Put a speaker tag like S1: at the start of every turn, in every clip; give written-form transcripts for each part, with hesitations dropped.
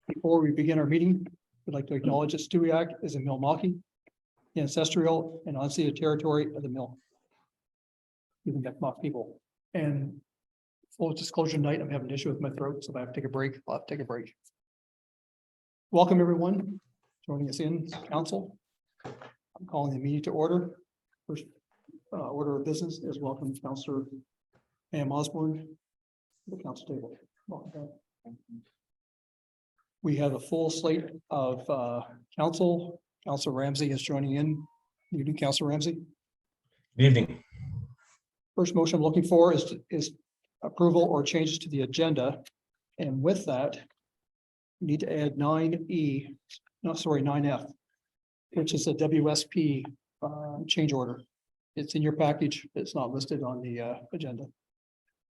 S1: Before we begin our meeting, we'd like to acknowledge that Stewiacke is a Mi'kmaq, the ancestral and unceded territory of the Mi'kmaq people. And full disclosure tonight, I'm having an issue with my throat, so if I have to take a break, I'll have to take a break. Welcome, everyone, joining us in council. I'm calling the meeting to order. First order of business is welcome Councillor Pam Osborne to the council table. Welcome, Pam. We have a full slate of council. Councillor Ramsey is joining in. You do, Councillor Ramsey.
S2: Good evening.
S1: First motion I'm looking for is approval or changes to the agenda. And with that, we need to add 9E, no, sorry, 9F, which is a WSP change order. It's in your package. It's not listed on the agenda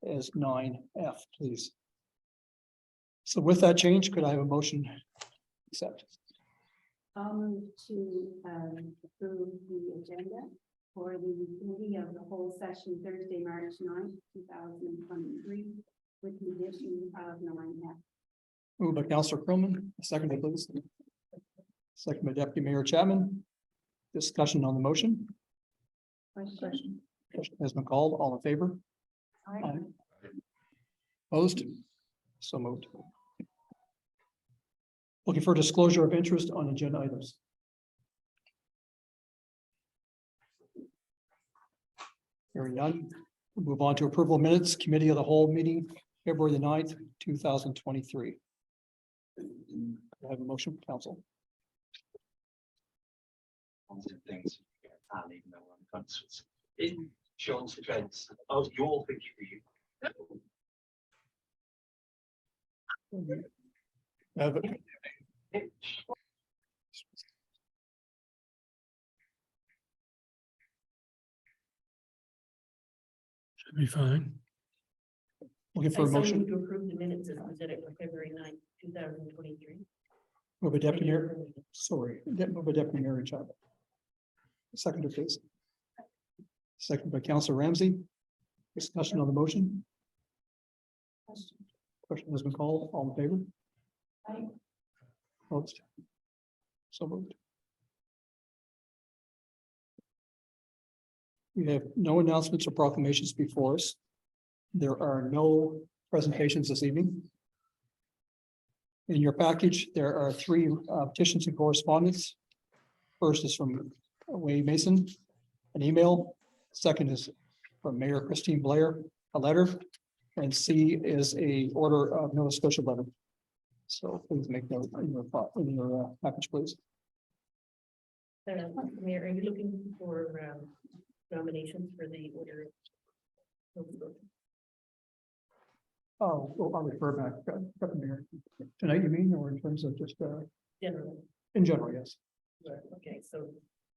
S1: as 9F, please. So with that change, could I have a motion? Accept.
S3: I'll move to approve the agenda for the committee of the whole session Thursday, March 9th, 2023, with the addition of 9F.
S1: Moved by Councillor Crowman, seconded please. Second by Deputy Mayor Chapman. Discussion on the motion.
S3: Question.
S1: Question has been called. All in favor?
S3: Aye.
S1: Opposed? So moved. Looking for disclosure of interest on agenda items. Hearing none, we'll move on to approval of minutes, committee of the whole meeting, February the 9th, 2023. I have a motion, council.
S2: Things. And even though I'm in Sean's defense, I was your thinking for you.
S1: Have it.
S4: Should be fine.
S1: Looking for a motion.
S5: To approve the minutes as presented for February 9th, 2023.
S1: Move a deputy mayor, sorry, move a deputy mayor Chapman. Second, please. Second by Councillor Ramsey. Discussion on the motion. Question has been called. All in favor?
S3: Aye.
S1: Opposed? So moved. We have no announcements or proclamations before us. There are no presentations this evening. In your package, there are three petitions and correspondence. First is from Wade Mason, an email. Second is from Mayor Christine Blair, a letter. And C is a order of Nova Scotia letter. So please make note in your package, please.
S5: Mayor, are you looking for nominations for the order?
S1: Oh, well, I'll refer back, Deputy Mayor. Tonight, you mean, or in terms of just
S5: Generally,
S1: in general, yes.
S5: okay, so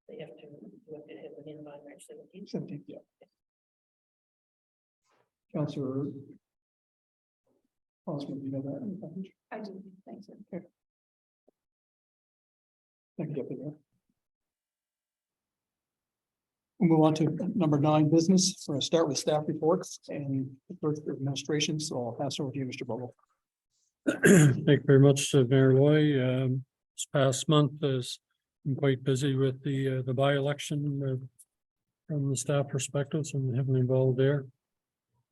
S5: they have to have them in by March 17th.
S1: 17th, yeah. Councillor Osmond, you know that in the package?
S3: I do, thanks.
S1: Thank you, Deputy Mayor. We'll move on to number 9 business. We're going to start with staff reports and the first administration. So I'll pass over to you, Mr. Bogle.
S4: Thank you very much, Mayor Loy. This past month has been quite busy with the by-election from the staff perspectives and heavily involved there.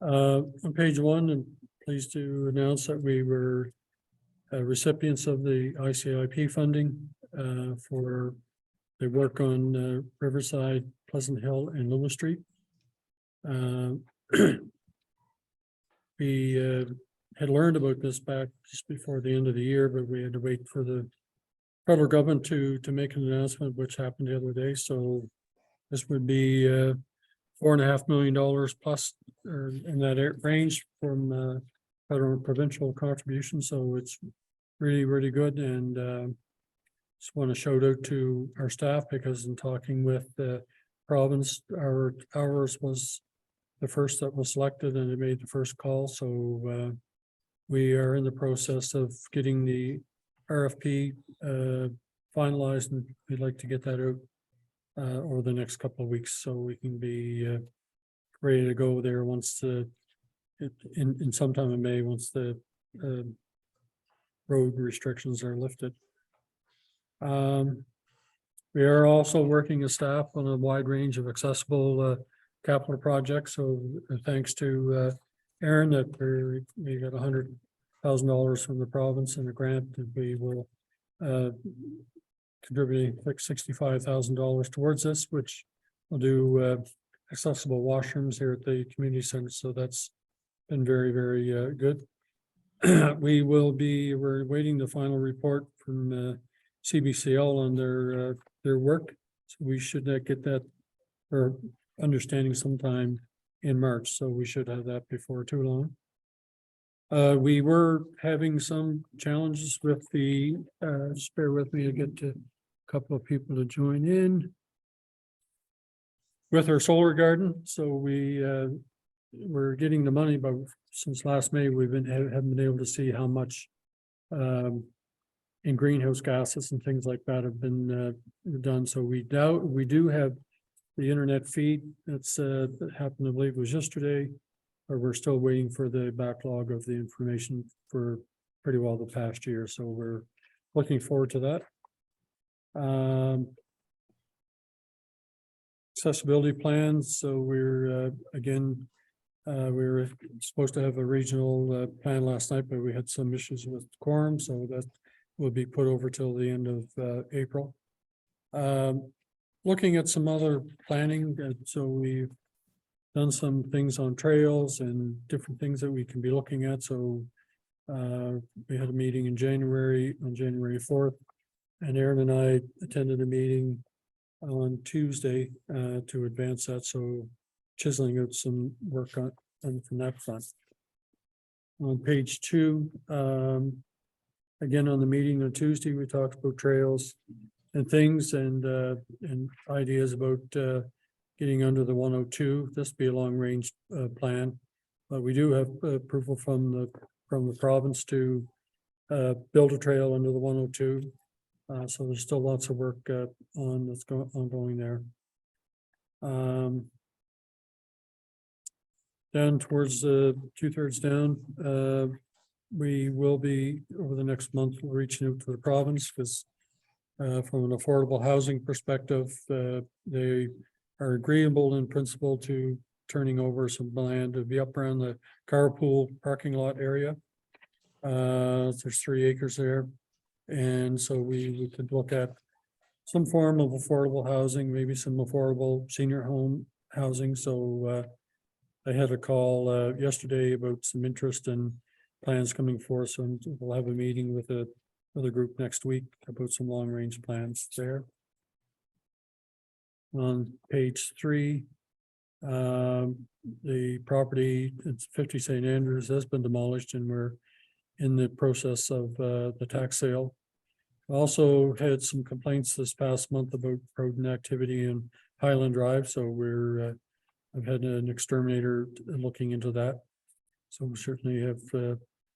S4: On page 1, I'm pleased to announce that we were recipients of the ICIP funding for the work on Riverside, Pleasant Hill, and Lewis Street. We had learned about this back just before the end of the year, but we had to wait for the federal government to make an announcement, which happened the other day. So this would be $4.5 million plus, or in that range, from federal and provincial contributions. So it's really, really good. And just want to shout out to our staff, because in talking with the province, ours was the first that was selected and it made the first call. So we are in the process of getting the RFP finalized, and we'd like to get that out over the next couple of weeks, so we can be ready to go there once in sometime in May, once the road restrictions are lifted. We are also working as staff on a wide range of accessible capital projects. So thanks to Aaron that we got $100,000 from the province and a grant that we will contributing like $65,000 towards this, which will do accessible washrooms here at the community center. So that's been very, very good. We're waiting the final report from CBCL on their work. So we should get that or understanding sometime in March. So we should have that before too long. We were having some challenges with the, just bear with me to get to a couple of people to join in. With our solar garden, so we're getting the money, but since last May, haven't been able to see how much in greenhouse gases and things like that have been done. So we do have the internet feed that's that happened, I believe, was yesterday, or we're still waiting for the backlog of the information for pretty well the past year. So we're looking forward to that. Accessibility plans. So we're again, we were supposed to have a regional plan last night, but we had some issues with quorum, so that will be put over till the end of April. Looking at some other planning, so we've done some things on trails and different things that we can be looking at. So we had a meeting in January, on January 4th, and Aaron and I attended a meeting on Tuesday to advance that. So chiseling out some work on from that front. On page 2, again, on the meeting on Tuesday, we talked about trails and things and ideas about getting under the 102. This be a long range plan, but we do have approval from the province to build a trail under the 102. So there's still lots of work ongoing there. Down towards 2/3 down, we will be over the next month reaching out to the province because from an affordable housing perspective, they are agreeable in principle to turning over some land to be up around the carpool parking lot area. There's 3 acres there. And so we could look at some form of affordable housing, maybe some affordable senior home housing. So I had a call yesterday about some interest in plans coming forth. So we'll have a meeting with another group next week about some long range plans there. On page 3, the property, it's 50 St. Andrews, has been demolished and we're in the process of the tax sale. Also had some complaints this past month about rodent activity in Highland Drive, so I've had an exterminator looking into that. So we certainly have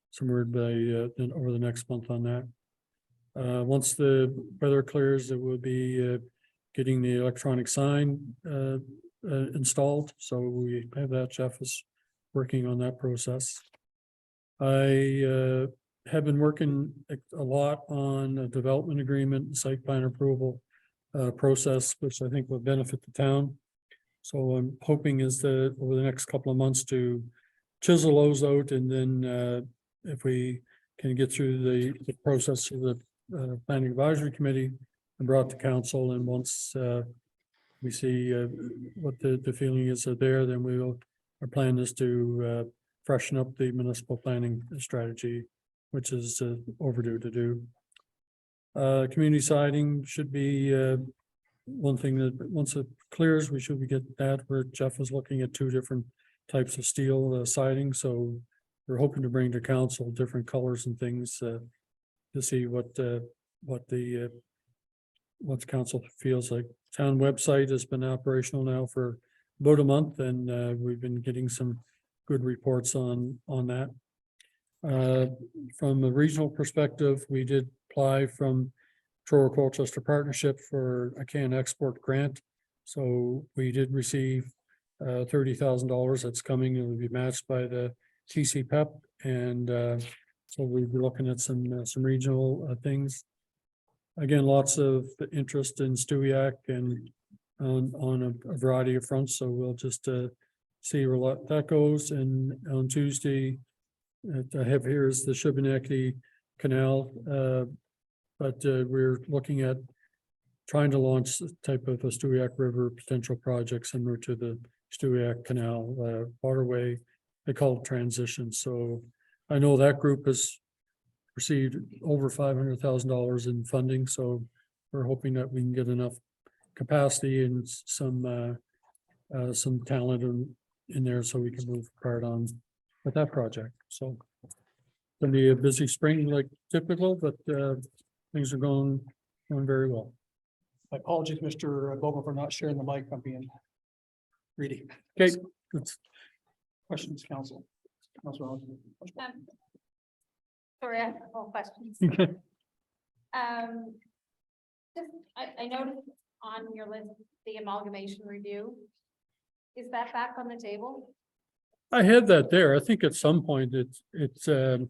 S4: some word by over the next month on that. Once the weather clears, it will be getting the electronic sign installed. So we have that. Jeff is working on that process. I have been working a lot on a development agreement, site plan approval process, which I think will benefit the town. So I'm hoping is that over the next couple of months to chisel those out, and then if we can get through the process of the planning advisory committee and brought to council, and once we see what the feeling is there, then our plan is to freshen up the municipal planning strategy, which is overdue to do. Community siding should be one thing that once it clears, we should get that, where Jeff is looking at 2 different types of steel siding. So we're hoping to bring to council different colors and things to see what the council feels like. Town website has been operational now for about a month, and we've been getting some good reports on that. From a regional perspective, we did apply from Truro Colchester Partnership for a can export grant. So we did receive $30,000 that's coming. It will be matched by the TCPEP, and So we'll be looking at some regional things. Again, lots of interest in Stewiacke and on a variety of fronts, so we'll just see where that goes. And on Tuesday, I have here is the Shubenacadie Canal, but we're looking at trying to launch a type of a Stewiacke River potential project similar to the Stewiacke Canal waterway. They call it transition. So I know that group has received over $500,000 in funding, so we're hoping that we can get enough capacity and some talent in there so we can move forward on with that project. So it's gonna be a busy spring like typical, but things are going very well.
S1: My apologies, Mr. Bobo, for not sharing the mic. I'm being greedy.
S4: Okay, that's
S1: Questions, council? Councilor Hodgson.
S6: Sorry, I have a couple of questions.
S4: okay.
S6: Just, I noticed on your list, the amalgamation review. Is that back on the table?
S4: I had that there. I think at some point it's the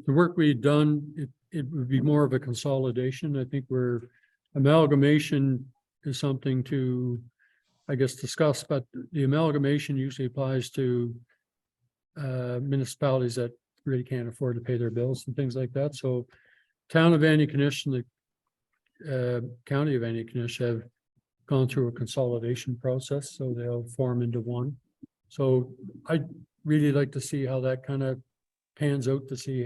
S4: work we've done, it would be more of a consolidation. I think amalgamation is something to, I guess, discuss, but the amalgamation usually applies to municipalities that really can't afford to pay their bills and things like that. So town of Antigonish and the county of Antigonish have gone through a consolidation process, so they'll form into one. So I'd really like to see how that kind of pans out, to see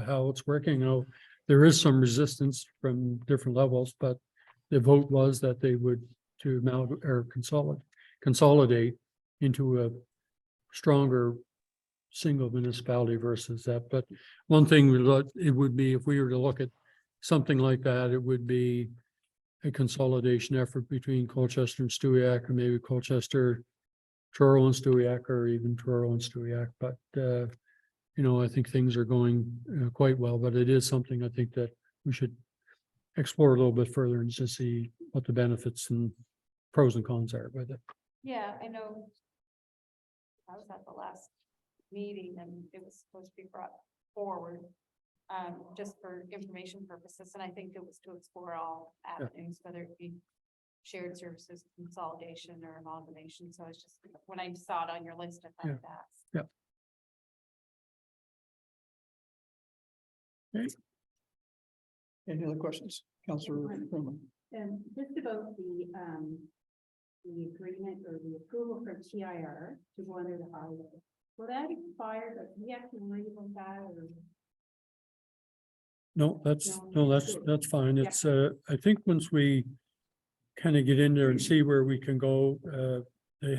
S4: how it's working. You know, there is some resistance from different levels, but the vote was that they would consolidate into a stronger single municipality versus that. But one thing it would be, if we were to look at something like that, it would be a consolidation effort between Colchester and Stewiacke, or maybe Colchester, Truro and Stewiacke, or even Truro and Stewiacke. But you know, I think things are going quite well, but it is something I think that we should explore a little bit further and just see what the benefits and pros and cons are with it.
S6: Yeah, I know. I was at the last meeting and it was supposed to be brought forward. Just for information purposes, and I think it was to explore all avenues, whether it be shared services, consolidation, or amalgamation. So it's just, when I saw it on your list, I thought that.
S1: Any other questions? Councilor Freeman.
S3: Just about the agreement or the approval for TIR to go under the highway. Will that expire, but we have to worry about that, or?
S4: No, that's fine. It's I think once we kind of get in there and see where we can go, they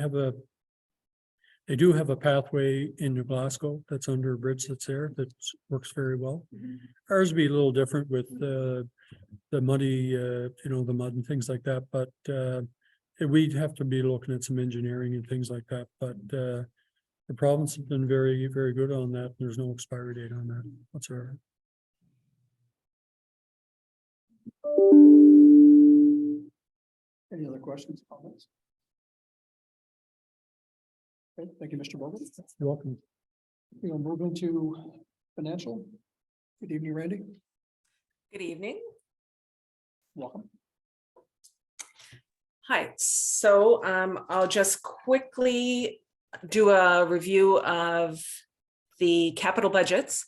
S4: do have a pathway in New Glasgow that's under a bridge that's there that works very well. Ours would be a little different with the muddy, the mud and things like that, but we'd have to be looking at some engineering and things like that. But the province has been very, very good on that. There's no expiry date on that whatsoever.
S1: Any other questions, comments? Okay, thank you, Mr. Bobo.
S4: You're welcome.
S1: We'll move into financial. Good evening, Randy.
S7: Good evening.
S1: Welcome.
S7: Hi, so I'll just quickly do a review of the capital budgets.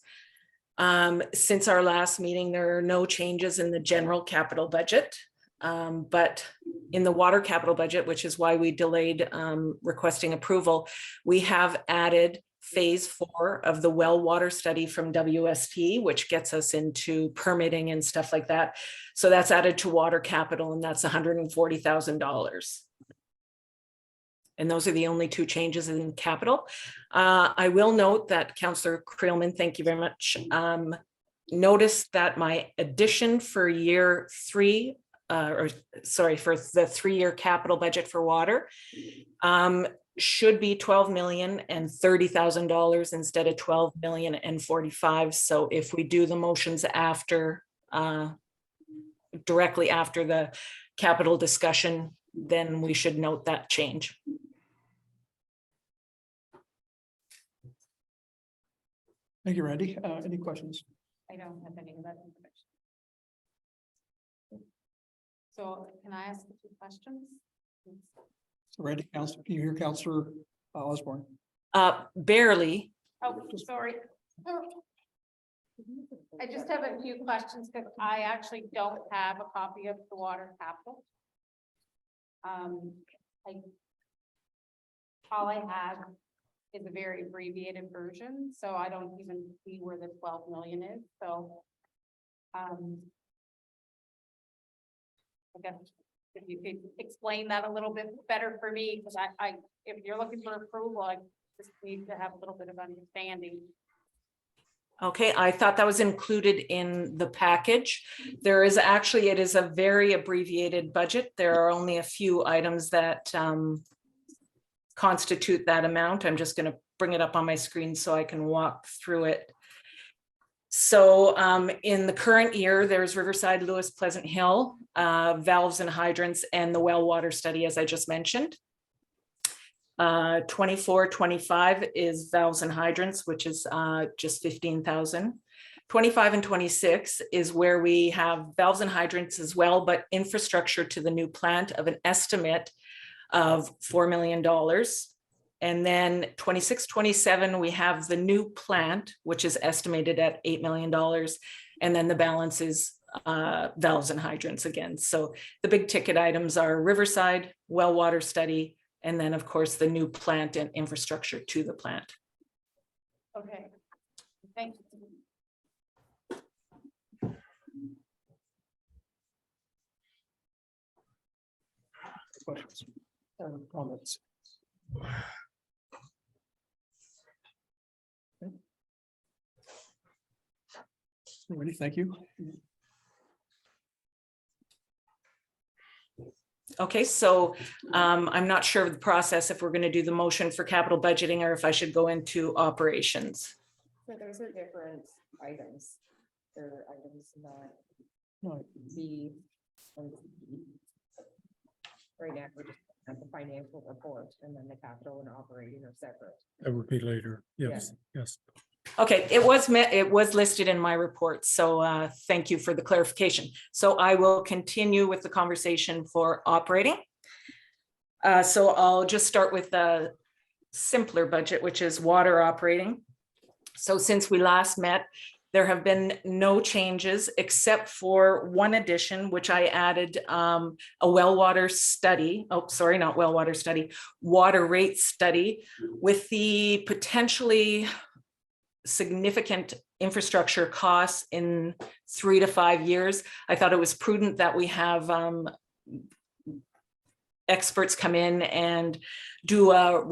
S7: Since our last meeting, there are no changes in the general capital budget, but in the water capital budget, which is why we delayed requesting approval, we have added phase 4 of the well water study from WSP, which gets us into permitting and stuff like that. So that's added to water capital, and that's $140,000. And those are the only two changes in capital. I will note that Councillor Creelman, thank you very much, noticed that my addition for year 3, for the 3-year capital budget for water should be $12,030,000 instead of $12,045,000. So if we do the motions after, directly after the capital discussion, then we should note that change.
S1: Thank you, Randy. Any questions?
S6: I don't have any of that information. So can I ask a few questions?
S1: Randy, Counselor, can you hear Counselor Osborne?
S7: Barely.
S6: Oh, sorry. I just have a few questions because I actually don't have a copy of the water capital. All I have is a very abbreviated version, so I don't even see where the 12 million is, so. I guess if you could explain that a little bit better for me, because if you're looking for approval, I just need to have a little bit of understanding.
S7: Okay, I thought that was included in the package. There is actually, it is a very abbreviated budget. There are only a few items that constitute that amount. I'm just going to bring it up on my screen so I can walk through it. So in the current year, there's Riverside, Lewis, Pleasant Hill, valves and hydrants, and the well water study, as I just mentioned. 24-25 is valves and hydrants, which is just 15,000. 25 and 26 is where we have valves and hydrants as well, but infrastructure to the new plant of an estimate of $4 million. And then 26-27, we have the new plant, which is estimated at $8 million. And then the balance is valves and hydrants again. So the big ticket items are Riverside, well water study, and then of course the new plant and infrastructure to the plant.
S6: Okay, thank you.
S1: Questions? Comments? Okay. Randy, thank you.
S7: Okay, so I'm not sure of the process if we're going to do the motion for capital budgeting or if I should go into operations.
S8: So those are different items. There are items that
S1: No,
S8: B and C. Right now, we're just at the financial report, and then the capital and operating are separate.
S4: That would be later. Yes, yes.
S7: Okay, it was listed in my report, so thank you for the clarification. So I will continue with the conversation for operating. So I'll just start with the simpler budget, which is water operating. So since we last met, there have been no changes except for one addition, which I added a well water study. Oh, sorry, not well water study, water rate study with the potentially significant infrastructure costs in 3 to 5 years. I thought it was prudent that we have experts come in and do a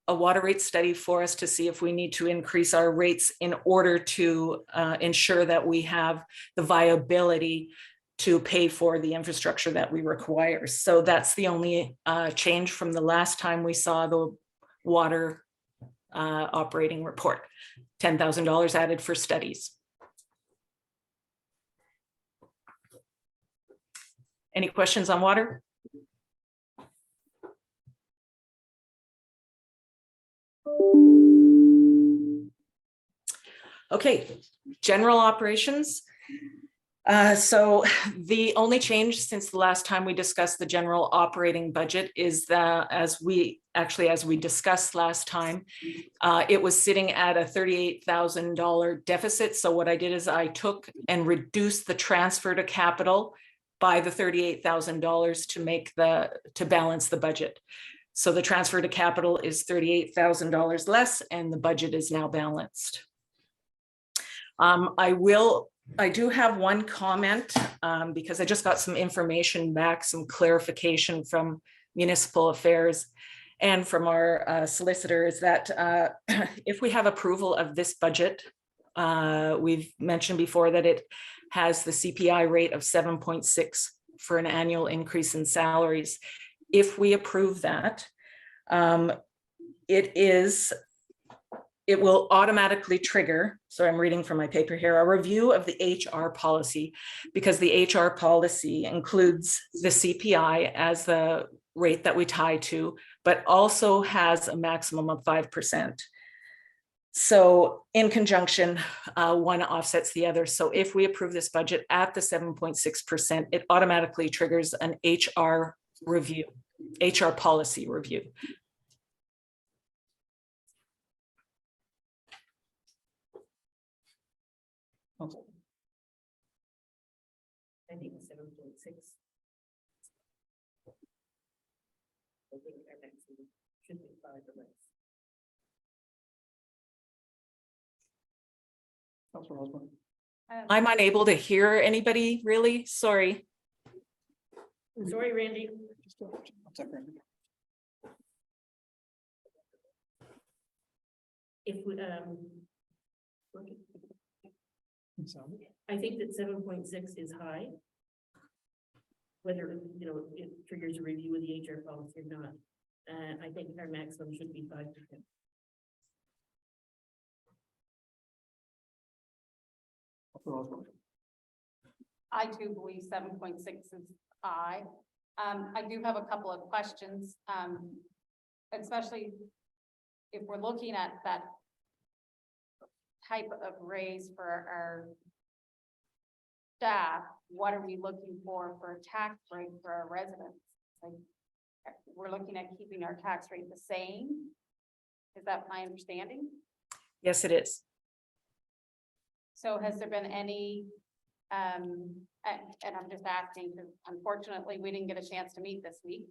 S7: water rate study for us to see if we need to increase our rates in order to ensure that we have the viability to pay for the infrastructure that we require. So that's the only change from the last time we saw the water operating report. $10,000 added for studies. Any questions on water? Okay, general operations. So the only change since the last time we discussed the general operating budget is that as we discussed last time, it was sitting at a $38,000 deficit. So what I did is I took and reduced the transfer to capital by the $38,000 to balance the budget. So the transfer to capital is $38,000 less and the budget is now balanced. I do have one comment because I just got some information back, some clarification from Municipal Affairs and from our solicitor is that if we have approval of this budget, we've mentioned before that it has the CPI rate of 7.6 for an annual increase in salaries. If we approve that, it will automatically trigger, so I'm reading from my paper here, a review of the HR policy, because the HR policy includes the CPI as the rate that we tie to, but also has a maximum of 5%. So in conjunction, one offsets the other. So if we approve this budget at the 7.6%, it automatically triggers an HR review, HR policy review.
S1: Council.
S5: I think 7.6. I think our maximum should be 5 or less.
S1: Councilor Osborne.
S7: I'm unable to hear anybody, really, sorry.
S5: Sorry, Randy.
S1: Just one second.
S5: If we, I think that 7.6 is high. Whether, you know, it triggers a review of the HR policy or not. I think our maximum should be 5%.
S6: I too believe 7.6 is high. I do have a couple of questions, especially if we're looking at that type of raise for our staff, what are we looking for a tax rate for our residents? Like, we're looking at keeping our tax rate the same? Is that my understanding?
S7: Yes, it is.
S6: So has there been any, and I'm just asking, because unfortunately, we didn't get a chance to meet this week.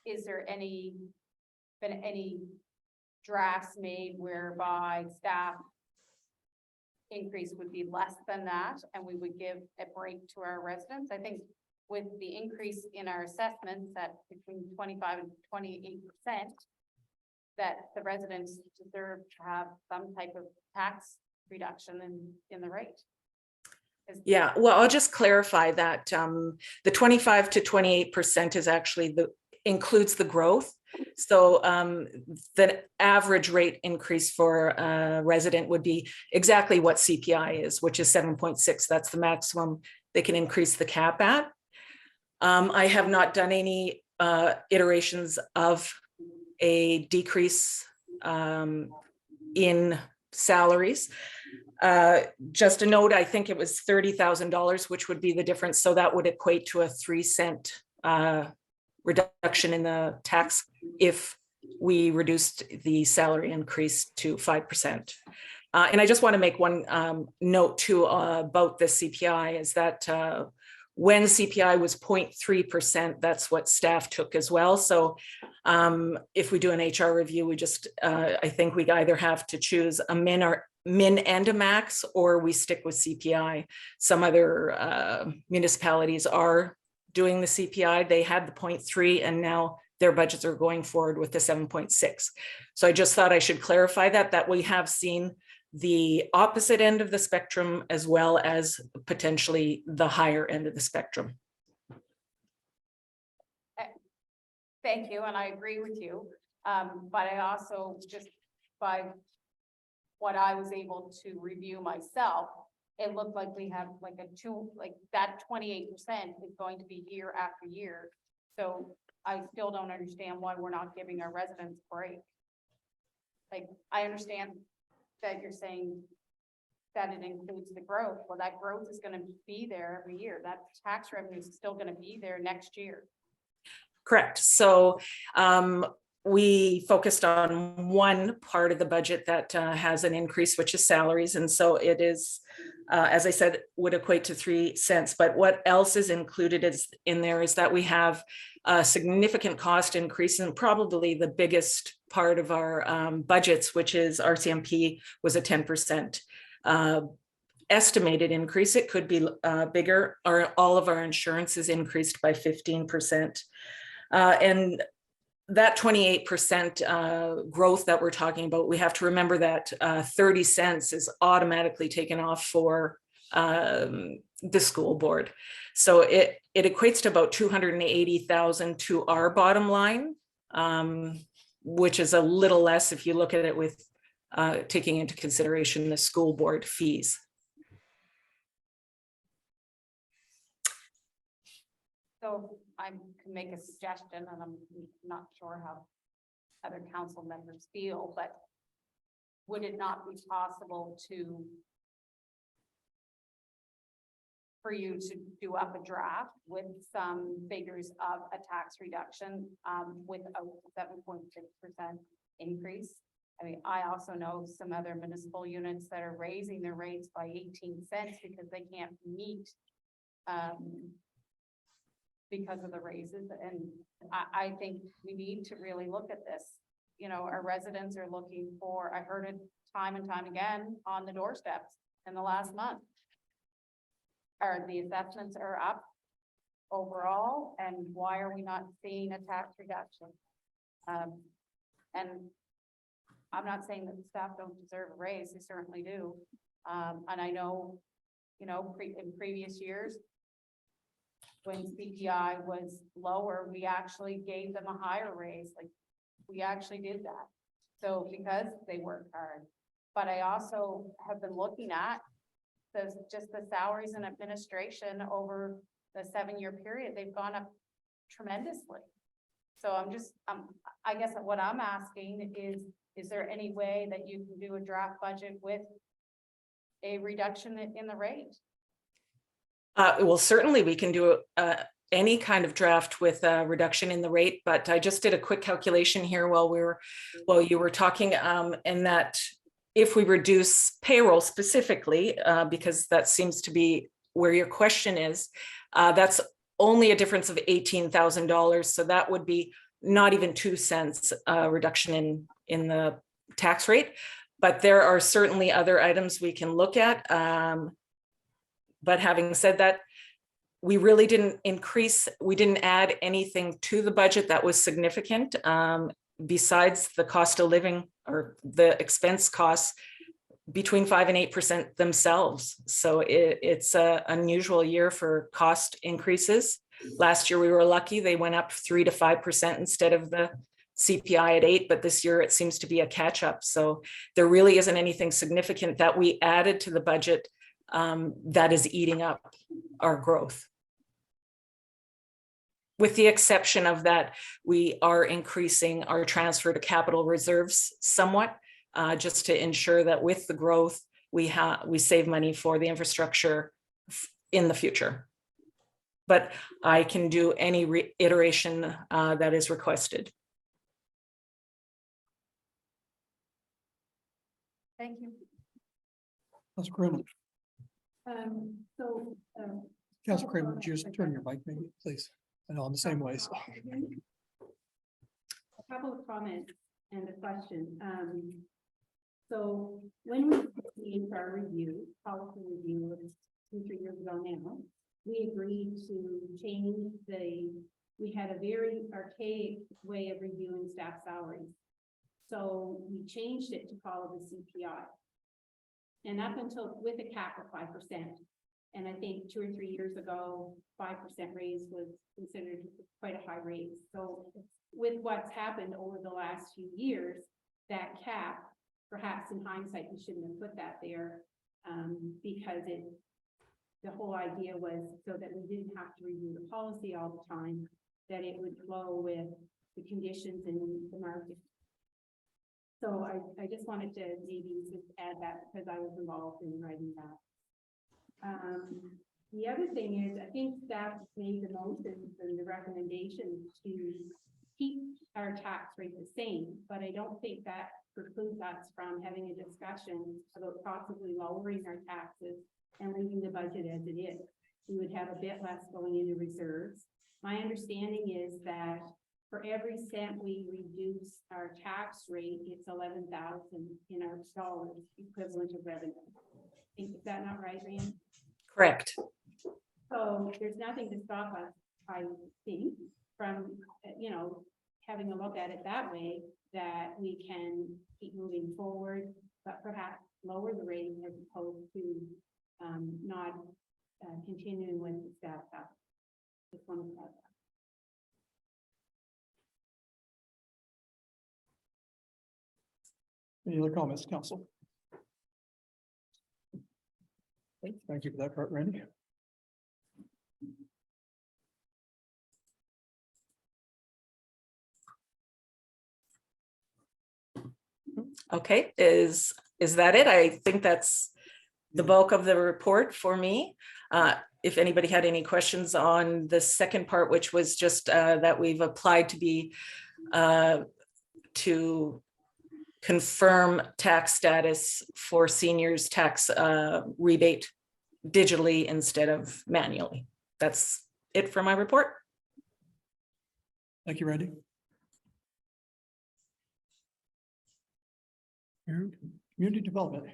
S6: Is there been any drafts made whereby staff increase would be less than that, and we would give a break to our residents? I think with the increase in our assessments at between 25 and 28%, that the residents deserve to have some type of tax reduction in the rate.
S7: Yeah, well, I'll just clarify that the 25 to 28% is actually includes the growth. So the average rate increase for a resident would be exactly what CPI is, which is 7.6. That's the maximum they can increase the cap at. I have not done any iterations of a decrease in salaries. Just a note, I think it was $30,000, which would be the difference. So that would equate to a 3-cent reduction in the tax if we reduced the salary increase to 5%. And I just want to make one note too about the CPI is that when CPI was 0.3%, that's what staff took as well. So if we do an HR review, we just, I think we either have to choose a min and a max, or we stick with CPI. Some other municipalities are doing the CPI. They had the 0.3 and now their budgets are going forward with the 7.6. So I just thought I should clarify that we have seen the opposite end of the spectrum as well as potentially the higher end of the spectrum.
S6: Thank you, and I agree with you. But I also, just by what I was able to review myself, it looked like we have like that 28% is going to be year after year. So I still don't understand why we're not giving our residents a break. Like, I understand that you're saying that it includes the growth. Well, that growth is going to be there every year. That tax revenue is still going to be there next year.
S7: Correct. So we focused on one part of the budget that has an increase, which is salaries. And so it is, as I said, would equate to 3 cents. But what else is included in there is that we have a significant cost increase, and probably the biggest part of our budgets, which is RCMP, was a 10% estimated increase. It could be bigger. All of our insurance is increased by 15%. And that 28% growth that we're talking about, we have to remember that 30 cents is automatically taken off for the school board. So it equates to about 280,000 to our bottom line, which is a little less if you look at it with taking into consideration the school board fees.
S6: So I can make a suggestion, and I'm not sure how other council members feel, but would it not be possible for you to do up a draft with some figures of a tax reduction, with a 7.6% increase? I mean, I also know some other municipal units that are raising their rates by 18 cents because they can't meet, because of the raises. And I think we need to really look at this. You know, our residents are looking for, I heard it time and time again on the doorsteps in the last month. The assessments are up overall, and why are we not seeing a tax reduction? And I'm not saying that the staff don't deserve a raise, they certainly do. And I know, you know, in previous years, when CPI was lower, we actually gave them a higher raise, like, we actually did that. So because they worked hard, but I also have been looking at just the salaries and administration over the 7-year period, they've gone up tremendously. So I guess what I'm asking is there any way that you can do a draft budget with a reduction in the rate?
S7: Well, certainly we can do any kind of draft with a reduction in the rate, but I just did a quick calculation here while you were talking, and that if we reduce payroll specifically, because that seems to be where your question is, that's only a difference of $18,000. So that would be not even 2 cents reduction in the tax rate. But there are certainly other items we can look at. But having said that, we really didn't add anything to the budget that was significant, besides the cost of living or the expense costs between 5% and 8% themselves. So it's an unusual year for cost increases. Last year we were lucky, they went up 3 to 5% instead of the CPI at 8%, but this year it seems to be a catch up. So there really isn't anything significant that we added to the budget that is eating up our growth. With the exception of that, we are increasing our transfer to capital reserves somewhat, just to ensure that with the growth, we save money for the infrastructure in the future. But I can do any reiteration that is requested.
S3: Thank you.
S1: Councilor Cramer.
S3: So.
S1: Councilor Cramer, would you just turn your mic maybe, please? I know, in the same way. So.
S3: A couple of comments and a question. So when we did our policy review 2-3 years ago now, we agreed to change we had a very archaic way of reviewing staff salaries. So we changed it to follow the CPI. And up until with a cap of 5%. And I think 2 or 3 years ago, 5% raise was considered quite a high raise. So with what's happened over the last few years, that cap, perhaps in hindsight, we shouldn't have put that there, because the whole idea was so that we didn't have to review the policy all the time, that it would flow with the conditions in the market. So I just wanted to maybe just add that because I was involved in writing that. The other thing is, I think staff made the motions and the recommendations to keep our tax rate the same, but I don't think that precludes us from having a discussion about possibly lowering our taxes and leaving the budget as it is. We would have a bit less going into reserves. My understanding is that for every cent we reduce our tax rate, it's 11,000 in our dollars equivalent of revenue. Is that not right, Rand?
S7: Correct.
S3: So there's nothing to stop us, I think, from, having a look at it that way, that we can keep moving forward, but perhaps lower the rate as opposed to not continuing with the staff stuff. Just wanted to add that.
S1: Any other comments, council? Thank you for that part, Randy.
S7: Okay, is that it? I think that's the bulk of the report for me. If anybody had any questions on the second part, which was just that we've applied to confirm tax status for seniors tax rebate digitally instead of manually. That's it for my report.
S1: Thank you, Randy. Community development.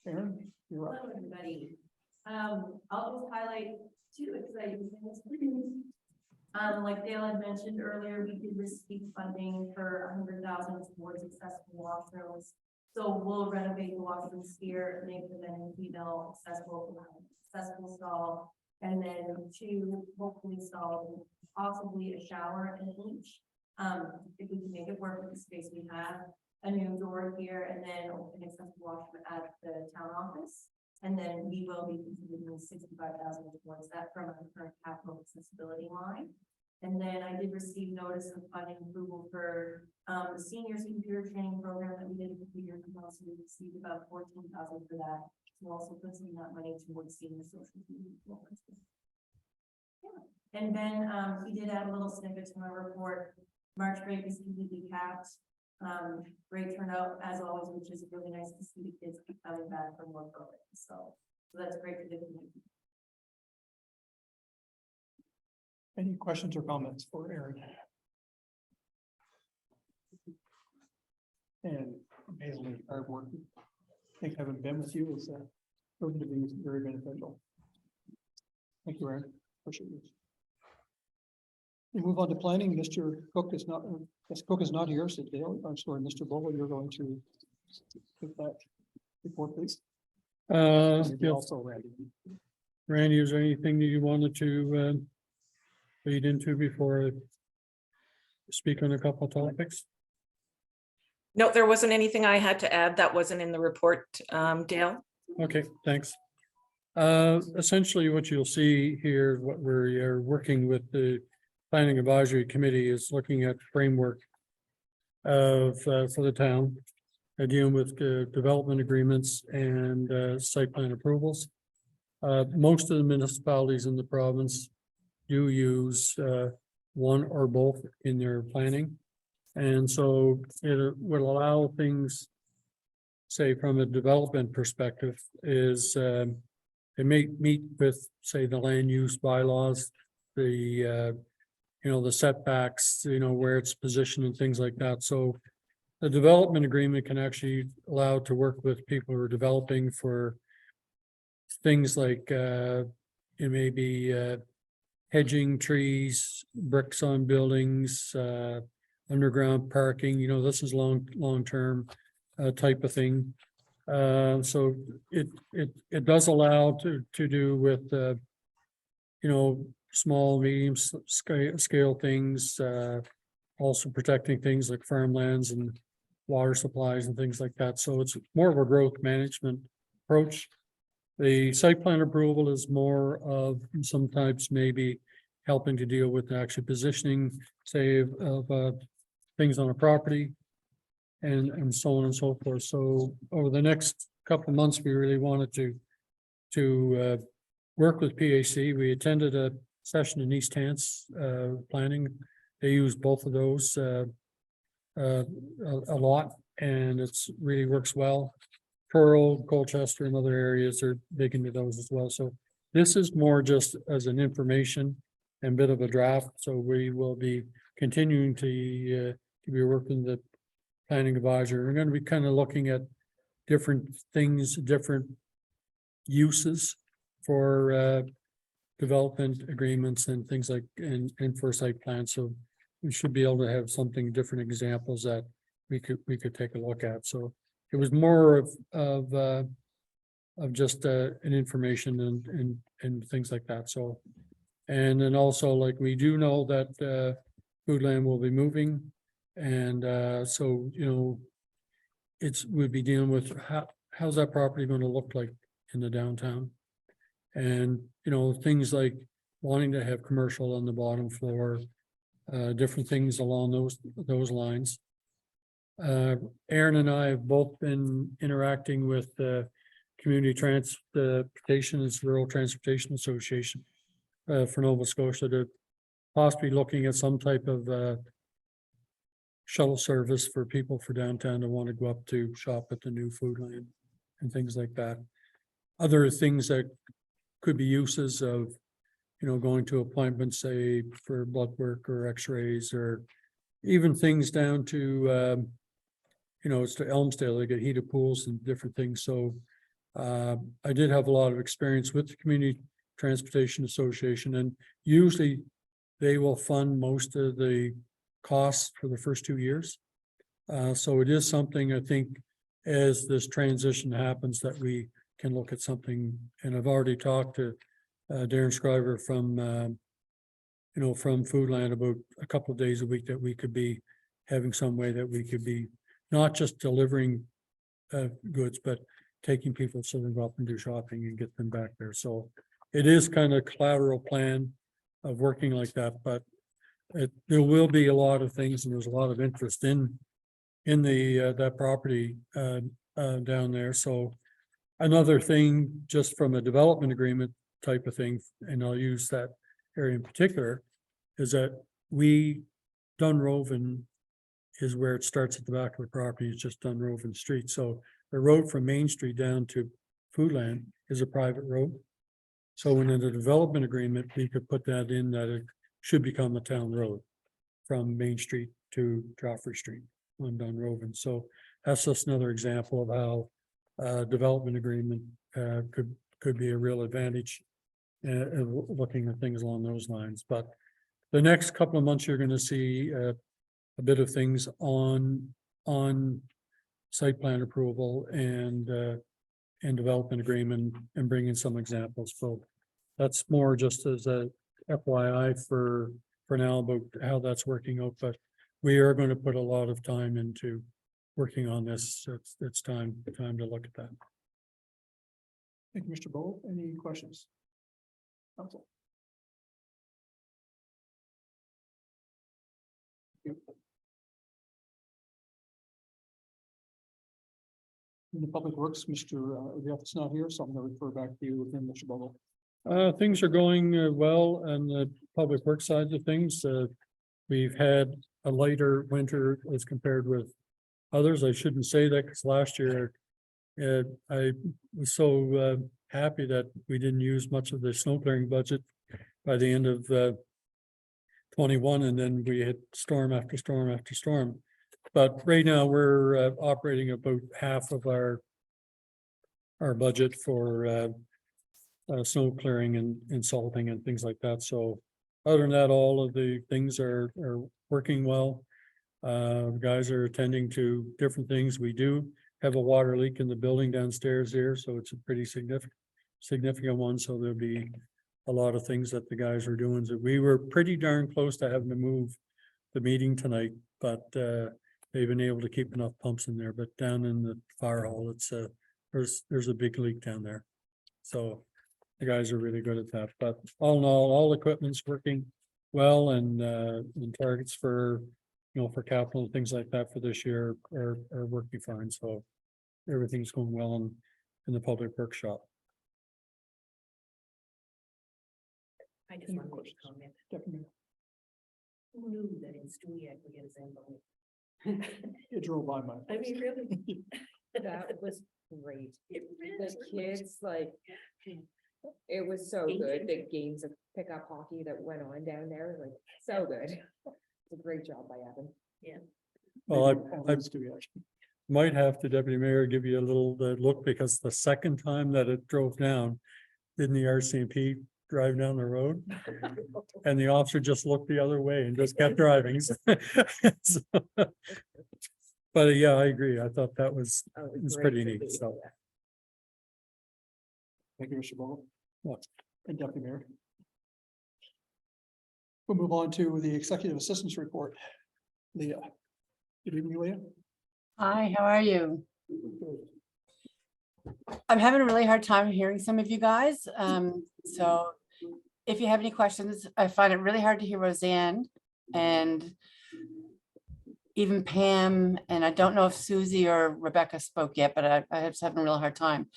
S1: Aaron, you're up.
S5: Hello, everybody. I'll just highlight two exciting things. Like Dale had mentioned earlier, we did receive funding for $100,000 towards accessible washrooms. So we'll renovate the washrooms here, make them then female accessible stall, and then two hopefully install possibly a shower in each. If we can make it work with the space we have, a new door here, and then an accessible washroom at the town office. And then we will be contributing 65,000 towards that from our current capital accessibility line. And then I did receive notice of funding approval for the seniors computer training program that we did a few years ago. So we received about 14,000 for that. We'll also put some of that money towards senior social media. Yeah. And then we did add a little snippet to my report. March break is completely capped. Great turnout as always, which is really nice to see the kids keep coming back for more programs. So that's great for the community.
S1: Any questions or comments for Aaron? And amazingly hard work. I think having been with you is proven to be very beneficial. Thank you, Aaron. Appreciate you. We move on to planning. Mr. Cook is not, Cook is not here, so Dale, I'm sorry, Mr. Bogle, you're going to give that report, please. Maybe
S4: Yeah,
S1: also Randy.
S4: Randy, is there anything that you wanted to lead into before I speak on a couple of topics?
S7: No, there wasn't anything I had to add that wasn't in the report, Dale.
S4: Okay, thanks. Essentially what you'll see here, what we're working with the Planning Advisory Committee is looking at framework of, for the town, dealing with development agreements and site plan approvals. Most of the municipalities in the province do use one or both in their planning. And so it would allow things, say from a development perspective, is they may meet with, say, the land use bylaws, the the setbacks, where it's positioned and things like that. So the development agreement can actually allow to work with people who are developing for things like it may be hedging trees, bricks on buildings, underground parking, this is long-term type of thing. So it does allow to do with small, medium scale things, also protecting things like farmlands and water supplies and things like that. So it's more of a growth management approach. The site plan approval is more of sometimes maybe helping to deal with actually positioning, say, of things on a property and so on and so forth. So over the next couple of months, we really wanted to work with PAC. We attended a session in East Hants planning. They use both of those a lot, and it's really works well. Pearl, Colchester, and other areas are big into those as well. So this is more just as an information and bit of a draft. So we will be continuing to be working the planning advisor. We're going to be kind of looking at different things, different uses for development agreements and things like and for site plans. So we should be able to have something different examples that we could take a look at. So it was more of just an information and things like that. So and then also, like, we do know that Foodland will be moving, and so we'd be dealing with how's that property going to look like in the downtown. And, things like wanting to have commercial on the bottom floor, different things along those lines. Aaron and I have both been interacting with the Community Transportation and Rural Transportation Association for Nova Scotia to possibly looking at some type of shuttle service for people for downtown to want to go up to shop at the new food line and things like that. Other things that could be uses of, you know, going to appointments, say for blood work or x-rays, or even things down to, you know, it's to Elmsdale, they get heated pools and different things. So I did have a lot of experience with the Community Transportation Association, and usually they will fund most of the costs for the first 2 years. So it is something I think as this transition happens that we can look at something, and I've already talked to Darren Scriver from, you know, from Foodland about a couple of days a week that we could be having some way that we could be not just delivering goods, but taking people so they go up and do shopping and get them back there. So it is kind of collateral plan of working like that, but there will be a lot of things, and there's a lot of interest in the that property down there. So another thing, just from a development agreement type of thing, and I'll use that area in particular, is that Dunroven is where it starts at the back of the property. It's just Dunroven Street. So the road from Main Street down to Foodland is a private road. So when in the development agreement, we could put that in that it should become a town road from Main Street to Joffrey Street on Dunroven. So that's just another example of how development agreement could be a real advantage looking at things along those lines. But the next couple of months, you're going to see a bit of things on site plan approval and development agreement and bring in some examples. So that's more just as a FYI for now about how that's working out, but we are going to put a lot of time into working on this. It's time to look at that.
S1: Thank you, Mr. Bowe. Any questions? Council? Thank you. In the Public Works, Mr. Uriath's not here, so I'm going to refer back to you again, Mr. Bowe.
S4: Things are going well on the public works side of things. We've had a lighter winter as compared with others. I shouldn't say that because last year I was so happy that we didn't use much of the snow clearing budget by the end of 21, and then we had storm after storm after storm. But right now we're operating about half of our budget for snow clearing and salting and things like that. So other than that, all of the things are working well. Guys are attending to different things. We do have a water leak in the building downstairs here, so it's a pretty significant one. So there'll be a lot of things that the guys are doing. So we were pretty darn close to having to move the meeting tonight, but they've been able to keep enough pumps in there. But down in the fire hall, it's there's a big leak down there. So the guys are really good at that. But all in all equipment's working well, and targets for, you know, for capital and things like that for this year are working fine. So everything's going well in the public workshop.
S5: I just
S1: Any
S5: want to
S1: questions?
S5: comment.
S1: Definitely.
S5: Who knew that in Stuart we get a Zamboni?
S1: It drove by my.
S5: I mean, really?
S8: That was great.
S5: It
S8: The
S5: really was.
S8: kids, like, it was so good. The games of pickup hockey that went on down there, like, so good. It's a great job by Evan.
S4: Well, I
S1: Let's do it.
S4: might have to, Deputy Mayor, give you a little look, because the second time that it drove down, didn't the RCMP drive down the road? And the officer just looked the other way and just kept driving. So, but yeah, I agree. I thought that was,
S8: Oh,
S4: it's
S8: great
S4: pretty
S8: to
S4: neat,
S8: be.
S4: so.
S1: Thank you, Mr. Bowe. And Deputy Mayor. We'll move on to the Executive Assistance Report. Leah. Good evening, Leah.
S9: Hi, how are you? I'm having a really hard time hearing some of you guys. So if you have any questions, I find it really hard to hear Roseanne. And even Pam, and I don't know if Susie or Rebecca spoke yet, but I was having a real hard time.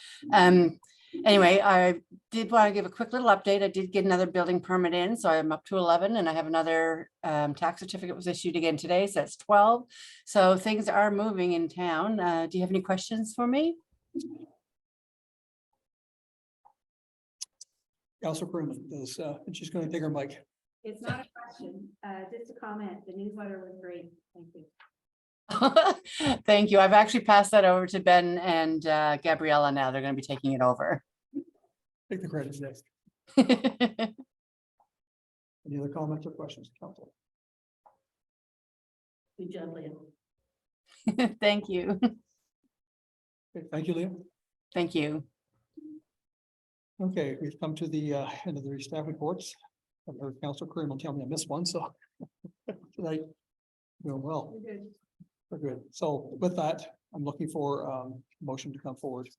S9: Anyway, I did want to give a quick little update. I did get another building permit in, so I'm up to 11, and I have another tax certificate was issued again today, so that's 12. So things are moving in town. Do you have any questions for me?
S1: Councilor Freeman is, and she's going to take her mic.
S3: It's not a question, just a comment. The newsletter was great. Thank you.
S9: Thank you. I've actually passed that over to Ben and Gabriella now. They're going to be taking it over.
S1: Take the credit next. Any other comments or questions, council?
S5: Good job, Leah.
S9: Thank you.
S1: Okay, thank you, Leah.
S9: Thank you.
S1: Okay, we've come to the end of the staff reports. I've heard Councilor Cream will tell me I missed one, so tonight, doing well.
S3: We're good.
S1: We're good. So with that, I'm looking for motion to come forward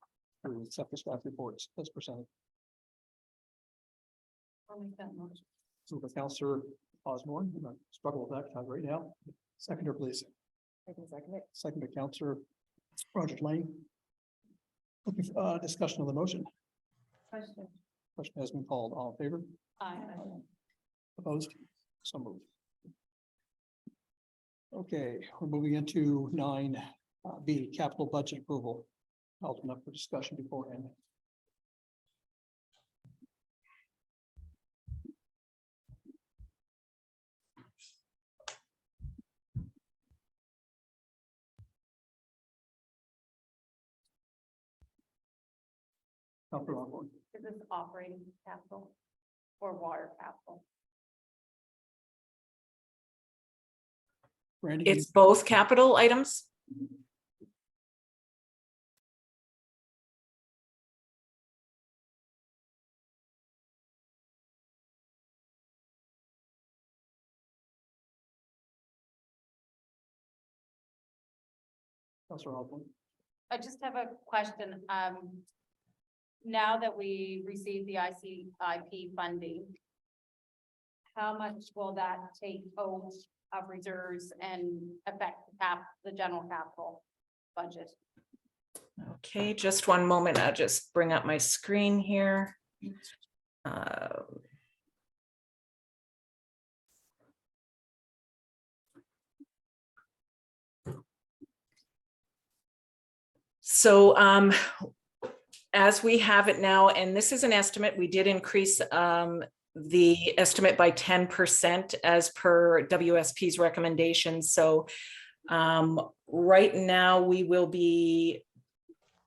S1: to accept the staff reports as presented.
S6: I'll make that motion.
S1: So the Councilor Osborne, I'm gonna struggle with that right now. Seconder, please.
S8: I can second it.
S1: Second by Councilor Roger Lane. Looking for discussion on the motion.
S3: Question.
S1: Question has been called. All in favor?
S6: Aye.
S1: Opposed? So moved. Okay, we're moving into 9B, capital budget approval. I'll open up for discussion beforehand. Councilor Osborne.
S6: Is this operating capital or water capital?
S1: Randy.
S7: It's both capital items.
S1: Councilor Osborne.
S6: I just have a question. Now that we receive the ICIP funding, how much will that take out of reserves and affect the general capital budget?
S7: Okay, just one moment. I'll just bring up my screen here. So as we have it now, and this is an estimate, we did increase the estimate by 10% as per WSP's recommendations. So right now we will be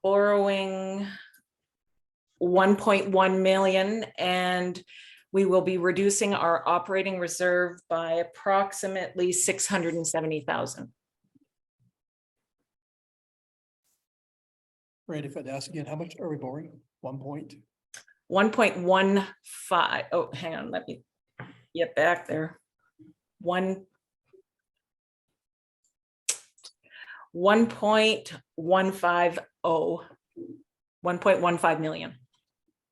S7: borrowing 1.1 million, and we will be reducing our operating reserve by approximately 670,000.
S1: Randy, if I'd ask again, how much are we borrowing? 1 point?
S7: 1.15. Oh, hang on, let me get back there. 1.150. 1.15 million.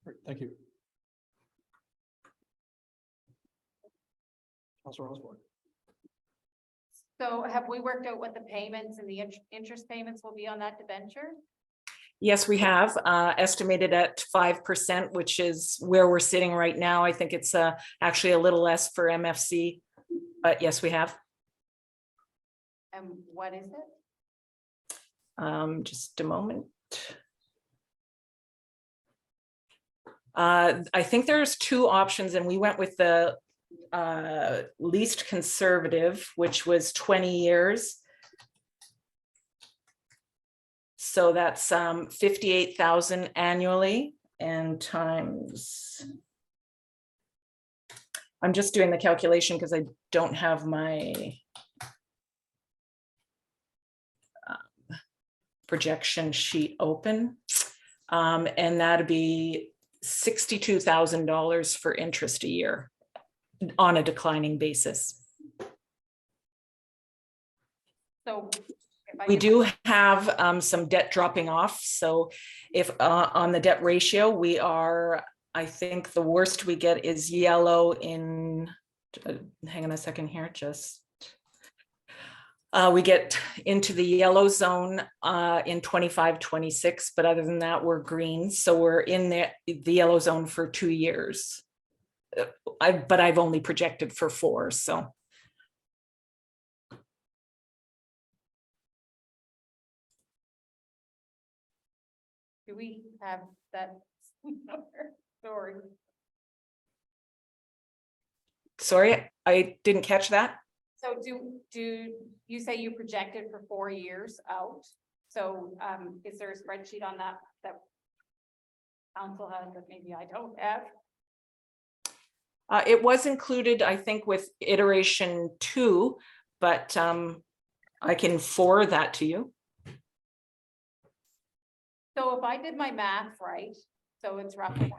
S1: Great, thank you. Councilor Osborne.
S6: So have we worked out what the payments and the interest payments will be on that debenture?
S7: Yes, we have estimated at 5%, which is where we're sitting right now. I think it's actually a little less for MFC, but yes, we have.
S6: And what is it?
S7: Just a moment. I think there's two options, and we went with the least conservative, which was 20 years. So that's 58,000 annually and times. I'm just doing the calculation because I don't have my projection sheet open. And that'd be $62,000 for interest a year on a declining basis.
S6: So
S7: We do have some debt dropping off. So if on the debt ratio, we are, I think the worst we get is yellow in, hang on a second here, just. We get into the yellow zone in 25, 26, but other than that, we're green. So we're in the yellow zone for 2 years. But I've only projected for 4, so.
S6: Do we have that? Sorry.
S7: Sorry, I didn't catch that.
S6: So do you say you projected for 4 years out? So is there a spreadsheet on that council has that maybe I don't have?
S7: It was included, I think, with iteration 2, but I can forward that to you.
S6: So if I did my math right, so it's roughly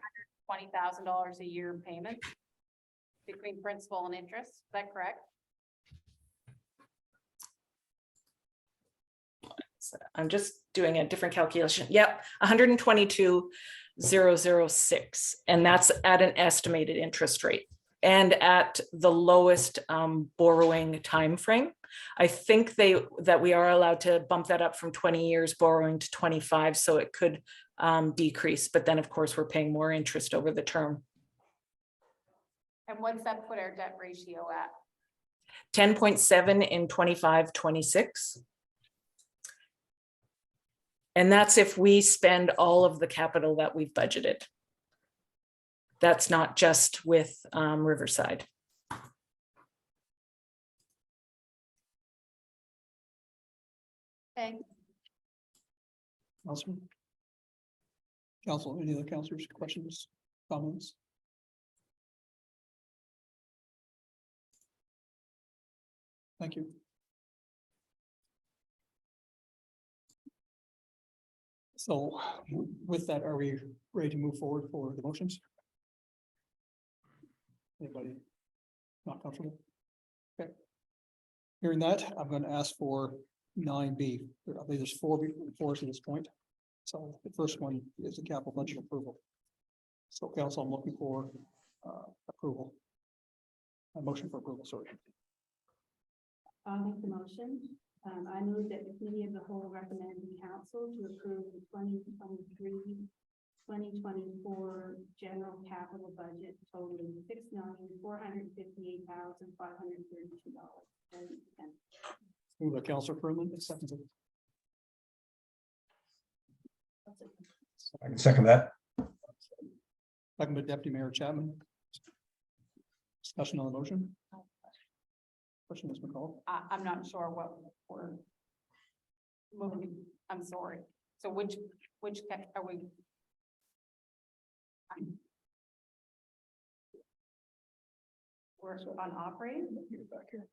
S6: $120,000 a year payment between principal and interest, is that correct?
S7: I'm just doing a different calculation. Yep, 122,006, and that's at an estimated interest rate and at the lowest borrowing time frame. I think that we are allowed to bump that up from 20 years borrowing to 25, so it could decrease. But then, of course, we're paying more interest over the term.
S6: And what's that put our debt ratio at?
S7: 10.7 in 25, 26. And that's if we spend all of the capital that we've budgeted. That's not just with Riverside.
S6: Thanks.
S1: Council? Council, any other councilors, questions, comments? Thank you. So with that, are we ready to move forward for the motions? Anybody not comfortable? Okay. Hearing that, I'm going to ask for 9B. I believe there's four before us at this point. So the first one is the capital budget approval. So council, I'm looking for approval. A motion for approval, sorry.
S3: I'll make the motion. I move that the committee of the whole recommend the council to approve the 2023-2024 general capital budget totaling $6,458,532.
S1: Move by Councillor Furman, second.
S10: I can second that.
S1: Second by Deputy Mayor Chapman. Discussion on the motion. Question is McCall.
S6: I'm not sure what we're moving. I'm sorry. So which are we? We're on operating?
S1: Back here.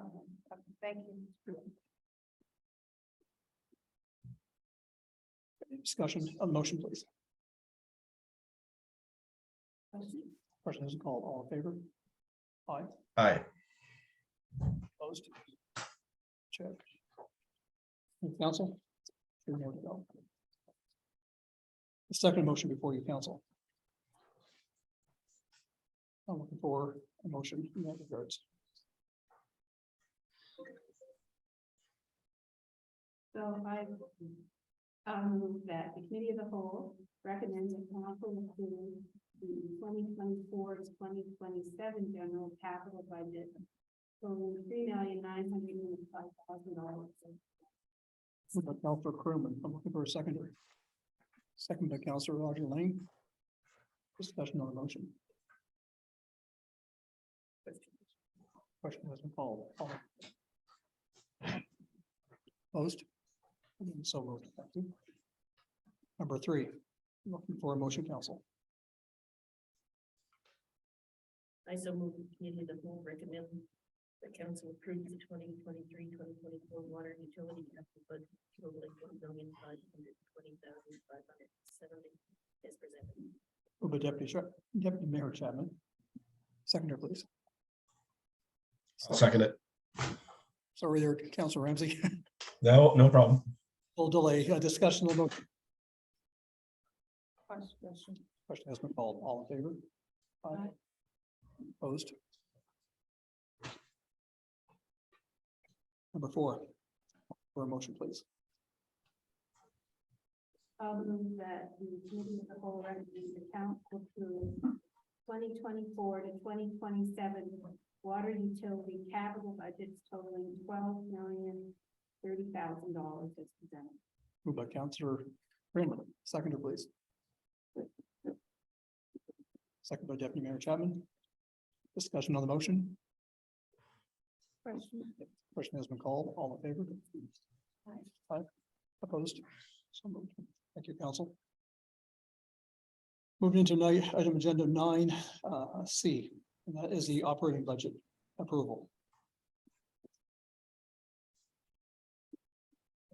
S6: Okay, thank you.
S1: Any discussion on the motion, please? Question is called. All in favor? Aye.
S10: Aye.
S1: Opposed? Check. Council? 3 more to go. The second motion before you, council. I'm looking for a motion in that regards.
S3: So I move that the committee of the whole recommends that council approve the 2024 to 2027 general capital budget totaling $3,905,000.
S1: Moved by Councillor Crewman. I'm looking for a secondary. Second by Councillor Roger Lane. Discussion on the motion. Question has been called. Opposed? So moved. Thank you. Number 3, looking for a motion, council.
S5: I so move the committee of the whole recommend the council approve the 2023-2024 water utility capital budget totaling $1,520,570 as presented.
S1: Moved by Deputy Mayor Chapman. Seconder, please.
S10: I'll second it.
S1: Sorry there, Councillor Ramsey.
S10: No, no problem.
S1: Full delay, discussion on the motion. Question has been called. All in favor? Aye. Opposed? Number 4. For a motion, please.
S3: Move that the committee of the whole revenue account approve 2024 to 2027 water utility capital budgets totaling $12,030,000 as presented.
S1: Moved by Councillor Freeman. Seconder, please. Second by Deputy Mayor Chapman. Discussion on the motion. Question has been called. All in favor? Aye. Opposed? So moved. Thank you, Council. Moving into item agenda 9, C, and that is the operating budget approval.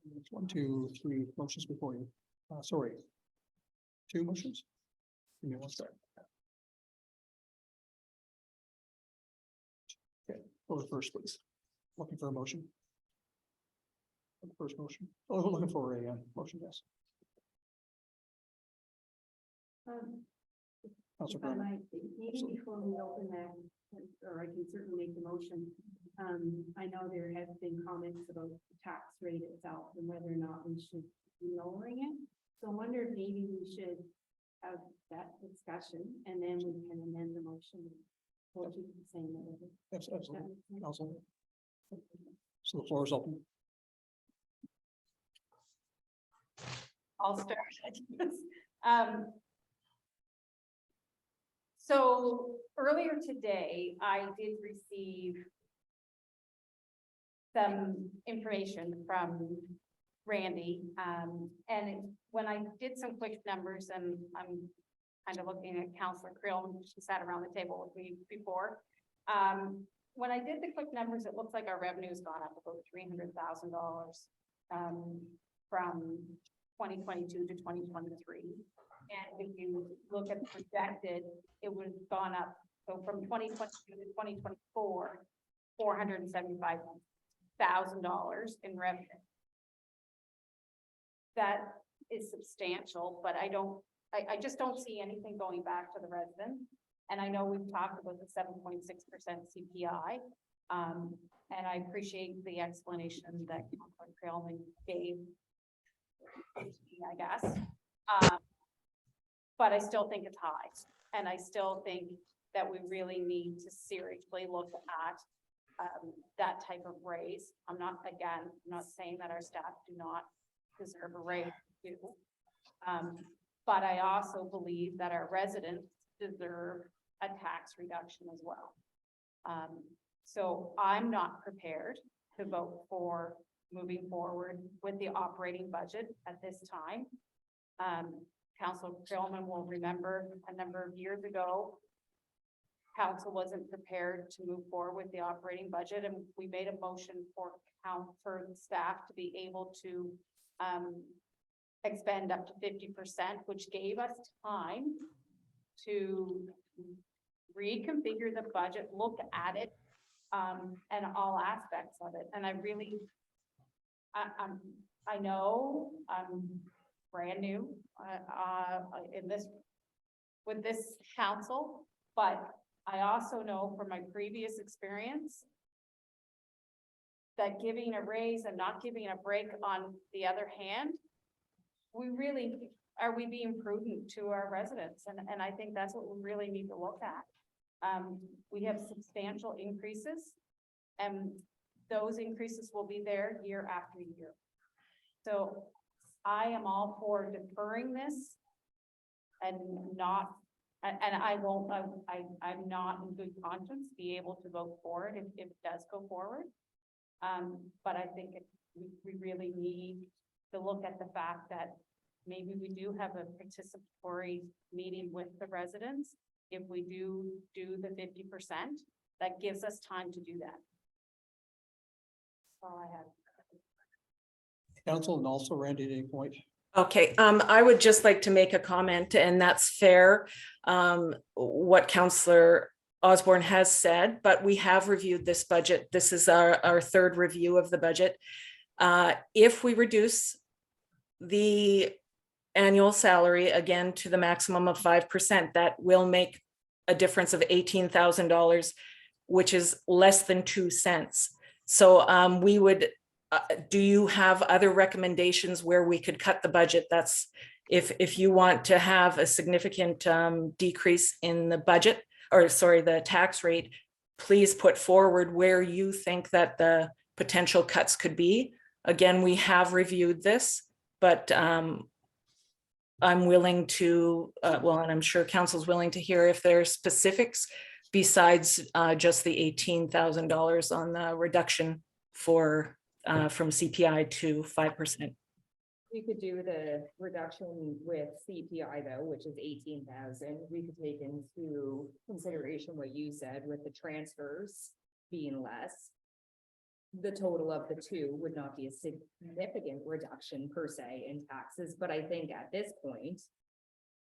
S1: There's 1, 2, 3 motions before you. Sorry. 2 motions? Give me one sec. Okay, go to first, please. Looking for a motion. The first motion. Oh, we're looking for a motion, yes. Councilor
S3: If I
S1: Brown.
S3: might, maybe before we open that, or I can certainly make the motion. I know there have been comments about the tax rate itself and whether or not we should be lowering it. So I wonder if maybe we should have that discussion and then we can amend the motion. Or keep the same. whatever.
S1: Absolutely, Council. So the floor is open.
S6: I'll start. So earlier today, I did receive some information from Randy. When I did some quick numbers, and I'm kind of looking at Councillor Creel, she sat around the table with me before. When I did the quick numbers, it looks like our revenue's gone up about $300,000 from 2022 to 2023. And if you look at the projected, it was gone up. So from 2022 to 2024, $475,000 in revenue. That is substantial, but I just don't see anything going back to the resident. And I know we've talked about the 7.6% CPI. And I appreciate the explanation that Councilor Creelman gave, I guess. But I still think it's high. And I still think that we really need to seriously look at that type of raise. I'm not saying that our staff do not deserve a raise, but I also believe that our residents deserve a tax reduction as well. So I'm not prepared to vote for moving forward with the operating budget at this time. Councilor Creelman will remember a number of years ago, council wasn't prepared to move forward with the operating budget, and we made a motion for staff to be able to expend up to 50%, which gave us time to reconfigure the budget, look at it, and all aspects of it. And I know I'm brand new with this council, but I also know from my previous experience that giving a raise and not giving a break on the other hand, are we being prudent to our residents? And I think that's what we really need to look at. We have substantial increases, and those increases will be there year after year. So I am all for deferring this and I'm not in good conscience be able to vote for it if it does go forward. But I think we really need to look at the fact that maybe we do have a participatory meeting with the residents. If we do the 50%, that gives us time to do that. That's all I have.
S1: Council, and also Randy at any point.
S7: Okay, I would just like to make a comment, and that's fair, what Councillor Osborne has said, but we have reviewed this budget. This is our third review of the budget. If we reduce the annual salary, again, to the maximum of 5%. That will make a difference of $18,000, which is less than 2 cents. So we would, do you have other recommendations where we could cut the budget? That's if you want to have a significant decrease in the budget, or sorry, the tax rate, please put forward where you think that the potential cuts could be. Again, we have reviewed this, but I'm willing to, well, and I'm sure council's willing to hear if there are specifics besides just the $18,000 on the reduction for from CPI to 5%.
S8: We could do the reduction with CPI though, which is 18,000. We could take into consideration what you said with the transfers being less. The total of the two would not be a significant reduction per se in taxes, but I think at this point,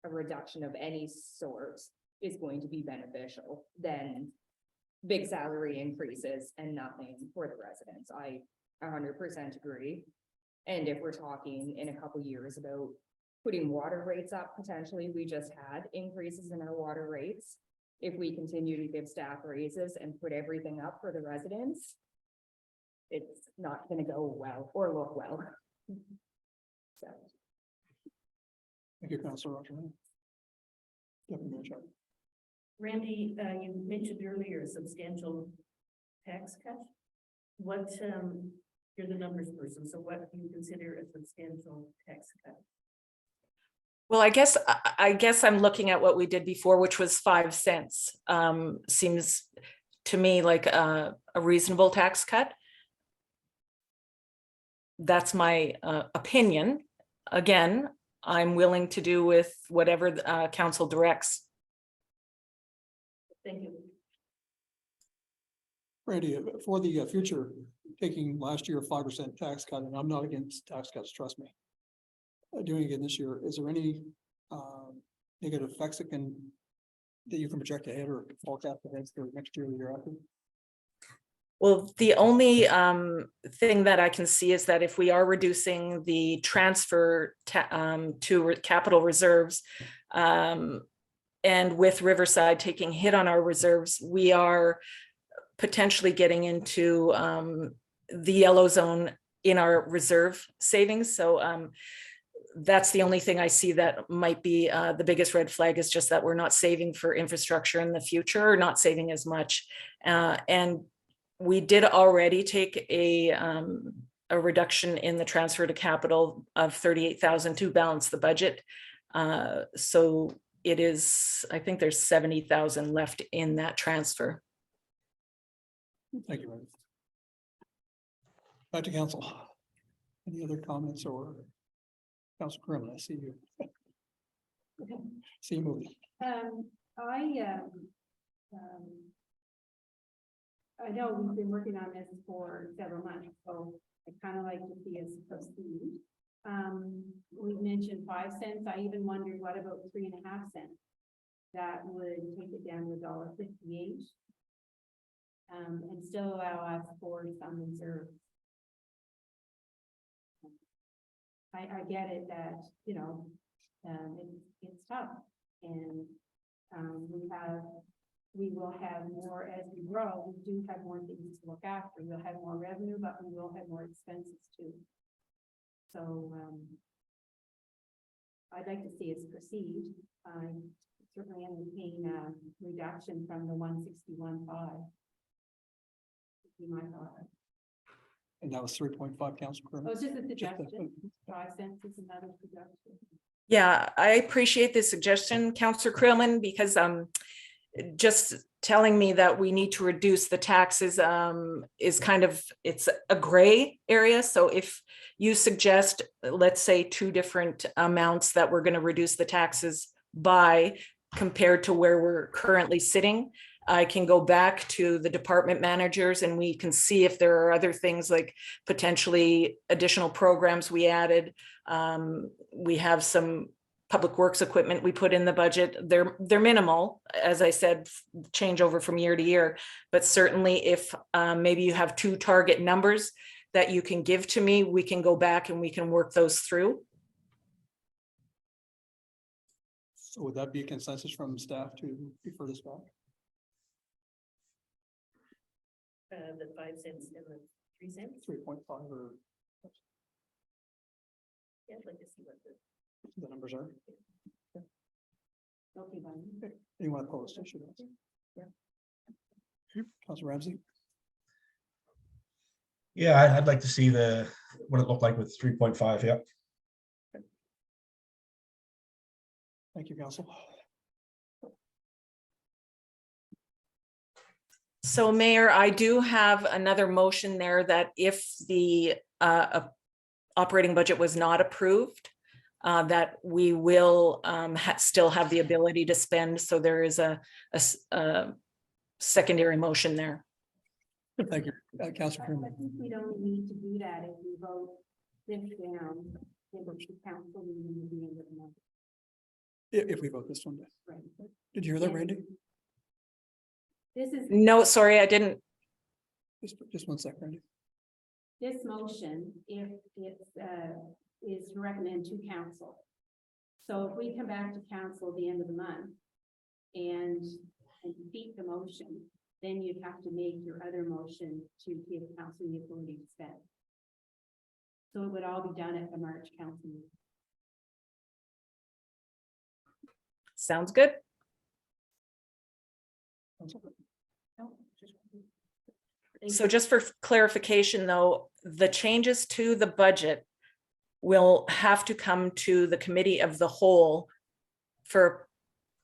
S8: a reduction of any sort is going to be beneficial than big salary increases and nothing for the residents. I 100% agree. And if we're talking in a couple years about putting water rates up, potentially, we just had increases in our water rates. If we continue to give staff raises and put everything up for the residents, it's not gonna go well or look well. So,
S1: Thank you, Councillor Roger. Deputy Mayor Chadwick.
S11: Randy, you mentioned earlier a substantial tax cut. What, you're the numbers person, so what do you consider a substantial tax cut?
S7: Well, I guess I'm looking at what we did before, which was 5 cents. Seems to me like a reasonable tax cut. That's my opinion. Again, I'm willing to do with whatever the council directs.
S11: Thank you.
S1: Randy, for the future, taking last year a 5% tax cut, and I'm not against tax cuts, trust me. Doing it again this year, is there any negative effects that you can project ahead or forecast ahead for next year or the year after?
S7: Well, the only thing that I can see is that if we are reducing the transfer to capital reserves, and with Riverside taking hit on our reserves, we are potentially getting into the yellow zone in our reserve savings. So that's the only thing I see that might be the biggest red flag, is just that we're not saving for infrastructure in the future, or not saving as much. And we did already take a reduction in the transfer to capital of 38,000 to balance the budget. So it is, I think there's 70,000 left in that transfer.
S1: Thank you, Randy. Back to council. Any other comments or Councilor Crum, I see you. See you moving.
S3: I know we've been working on this for several months, so I kind of like to see us proceed. We mentioned 5 cents. I even wondered, what about 3.5 cents? That would take it down to $1.58. And still allow us for some reserves. I get it that, you know, it's tough, and we will have more as we grow. We do have more things to look after. We'll have more revenue, but we will have more expenses too. So I'd like to see us proceed. I certainly entertain a reduction from the 161.5. Be my thought.
S1: And that was 3.5, Councilor Crum.
S3: Oh, it's just a suggestion. 5 cents is another suggestion.
S7: Yeah, I appreciate the suggestion, Councillor Krillman, because just telling me that we need to reduce the taxes is kind of, it's a gray area. So if you suggest, let's say, 2 different amounts that we're going to reduce the taxes by compared to where we're currently sitting, I can go back to the department managers and we can see if there are other things, like potentially additional programs we added. We have some public works equipment we put in the budget. They're minimal, as I said, change over from year to year, but certainly if maybe you have 2 target numbers that you can give to me, we can go back and we can work those through.
S1: So would that be a consensus from staff to defer this back?
S11: The 5 cents and the 3 cents.
S1: 3.5 or
S11: Yeah, I'd like to see what the.
S1: the numbers are?
S3: Okay, Bonnie.
S1: Anyone opposed? I should ask.
S11: Yeah.
S1: Councilor Ramsey,
S10: Yeah, I'd like to see what it looked like with 3.5, yeah.
S1: thank you, council.
S7: So Mayor, I do have another motion there that if the operating budget was not approved, that we will still have the ability to spend. So there is a secondary motion there.
S1: Thank you, Councilor
S3: I
S1: Freeman.
S3: think we don't need to do that if we vote this down, give it to council meeting at the end of the month.
S1: If we vote this one down.
S3: Right.
S1: Did you hear that,
S3: Yeah.
S1: Randy?
S3: This is,
S7: No, sorry, I didn't.
S1: Just 1 sec, Randy.
S3: this motion, if it's, is to recommend to council. So if we come back to council at the end of the month and defeat the motion, then you'd have to make your other motion to give council the authority to spend. So it would all be done at the March council meeting.
S7: Sounds good. So just for clarification, though, the changes to the budget will have to come to the committee of the whole for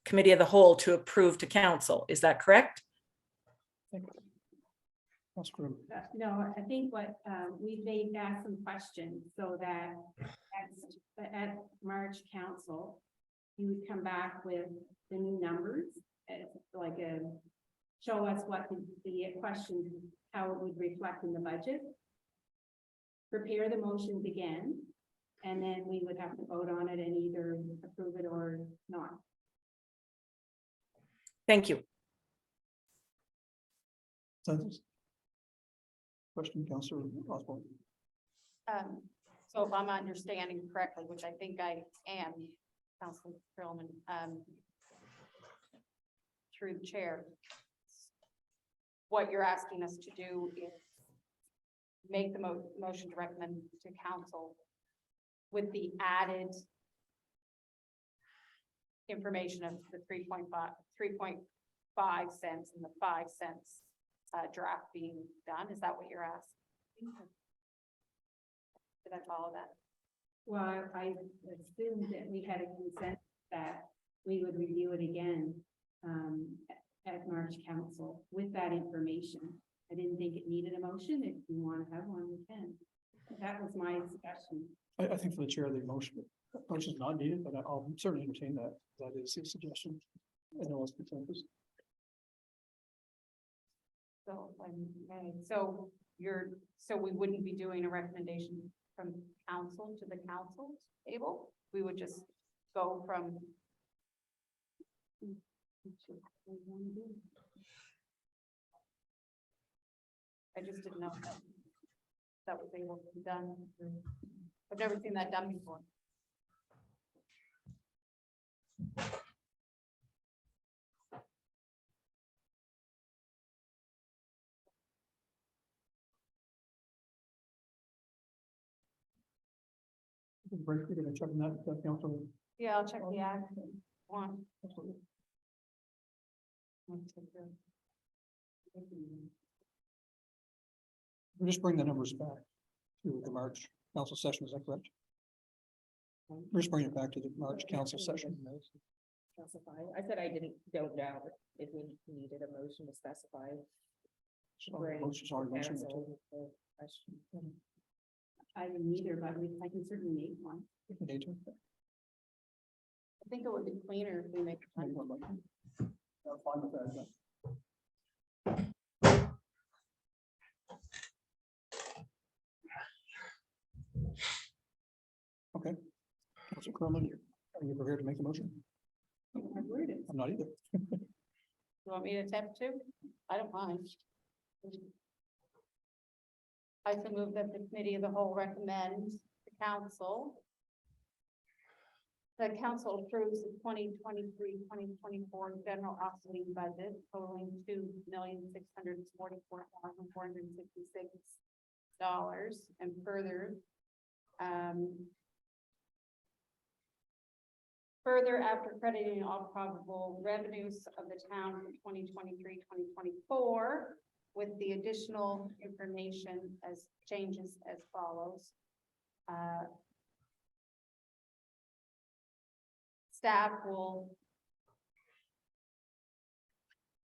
S7: committee of the whole to approve to council. Is that correct?
S1: Councilor Freeman.
S3: No, I think what, we've asked some questions so that at March council, you would come back with the new numbers, like show us what the questions, how it would reflect in the budget. Prepare the motions again, and then we would have to vote on it and either approve it or not.
S7: Thank you.
S1: Consensus? Question, Councilor Osborne.
S6: So if I'm understanding correctly, which I think I am, Councilor Perlman, through the chair, what you're asking us to do is make the motion to recommend to council with the added information of the 3.5 cents and the 5 cents draft being done. Is that what you're asking? Did I follow that?
S3: Well, I assumed that we had a consent that we would review it again at March council with that information. I didn't think it needed a motion. If you want to have one, we can. That was my suggestion.
S1: I think for the chair, the motion is not needed, but I'll certainly entertain that. That is his suggestion. I know it's consensus.
S6: So, so so we wouldn't be doing a recommendation from council to the council table? We would just go from. I just didn't know if that was able to be done. I've never seen that done before.
S1: Break, you're gonna check on that, Councilor.
S6: Yeah, I'll check the act one.
S1: Absolutely. We're just bringing the numbers back to the March council session, is that correct? We're just bringing it back to the March council session.
S8: Specify. I said I don't know if we needed a motion to specify.
S1: So, motion's already mentioned.
S8: Council the question.
S3: I didn't either, but I can certainly make one.
S1: If we need to.
S6: I think it would be cleaner if we make one.
S1: Make one motion. I'm fine with that, yeah. Okay. Councilor Cronin, are you prepared to make the motion? I'm not either.
S6: You want me to attempt to? I don't mind. I so move that the committee of the whole recommends the council The council approves the 2023-2024 general operating budget totaling $2,644,466 and further. Further, after crediting all probable revenues of the town for 2023-2024, with the additional information as changes as follows. Staff will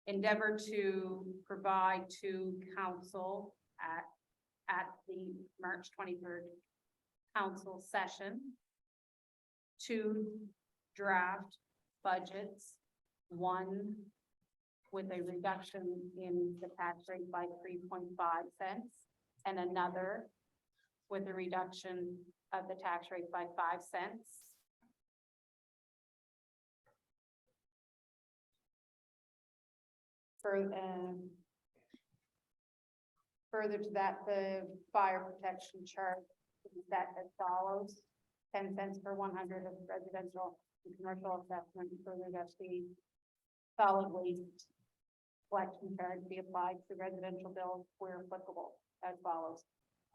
S6: endeavor to provide to council at the March 23rd council session 2 draft budgets, 1 with a reduction in the tax rate by 3.5 cents, and another with a reduction of the tax rate by 5 cents. Further to that, the fire protection charge is set as follows: 10 cents per 100 of residential and commercial assessment. Further, that the solid waste collection charge be applied to residential bills where applicable as follows: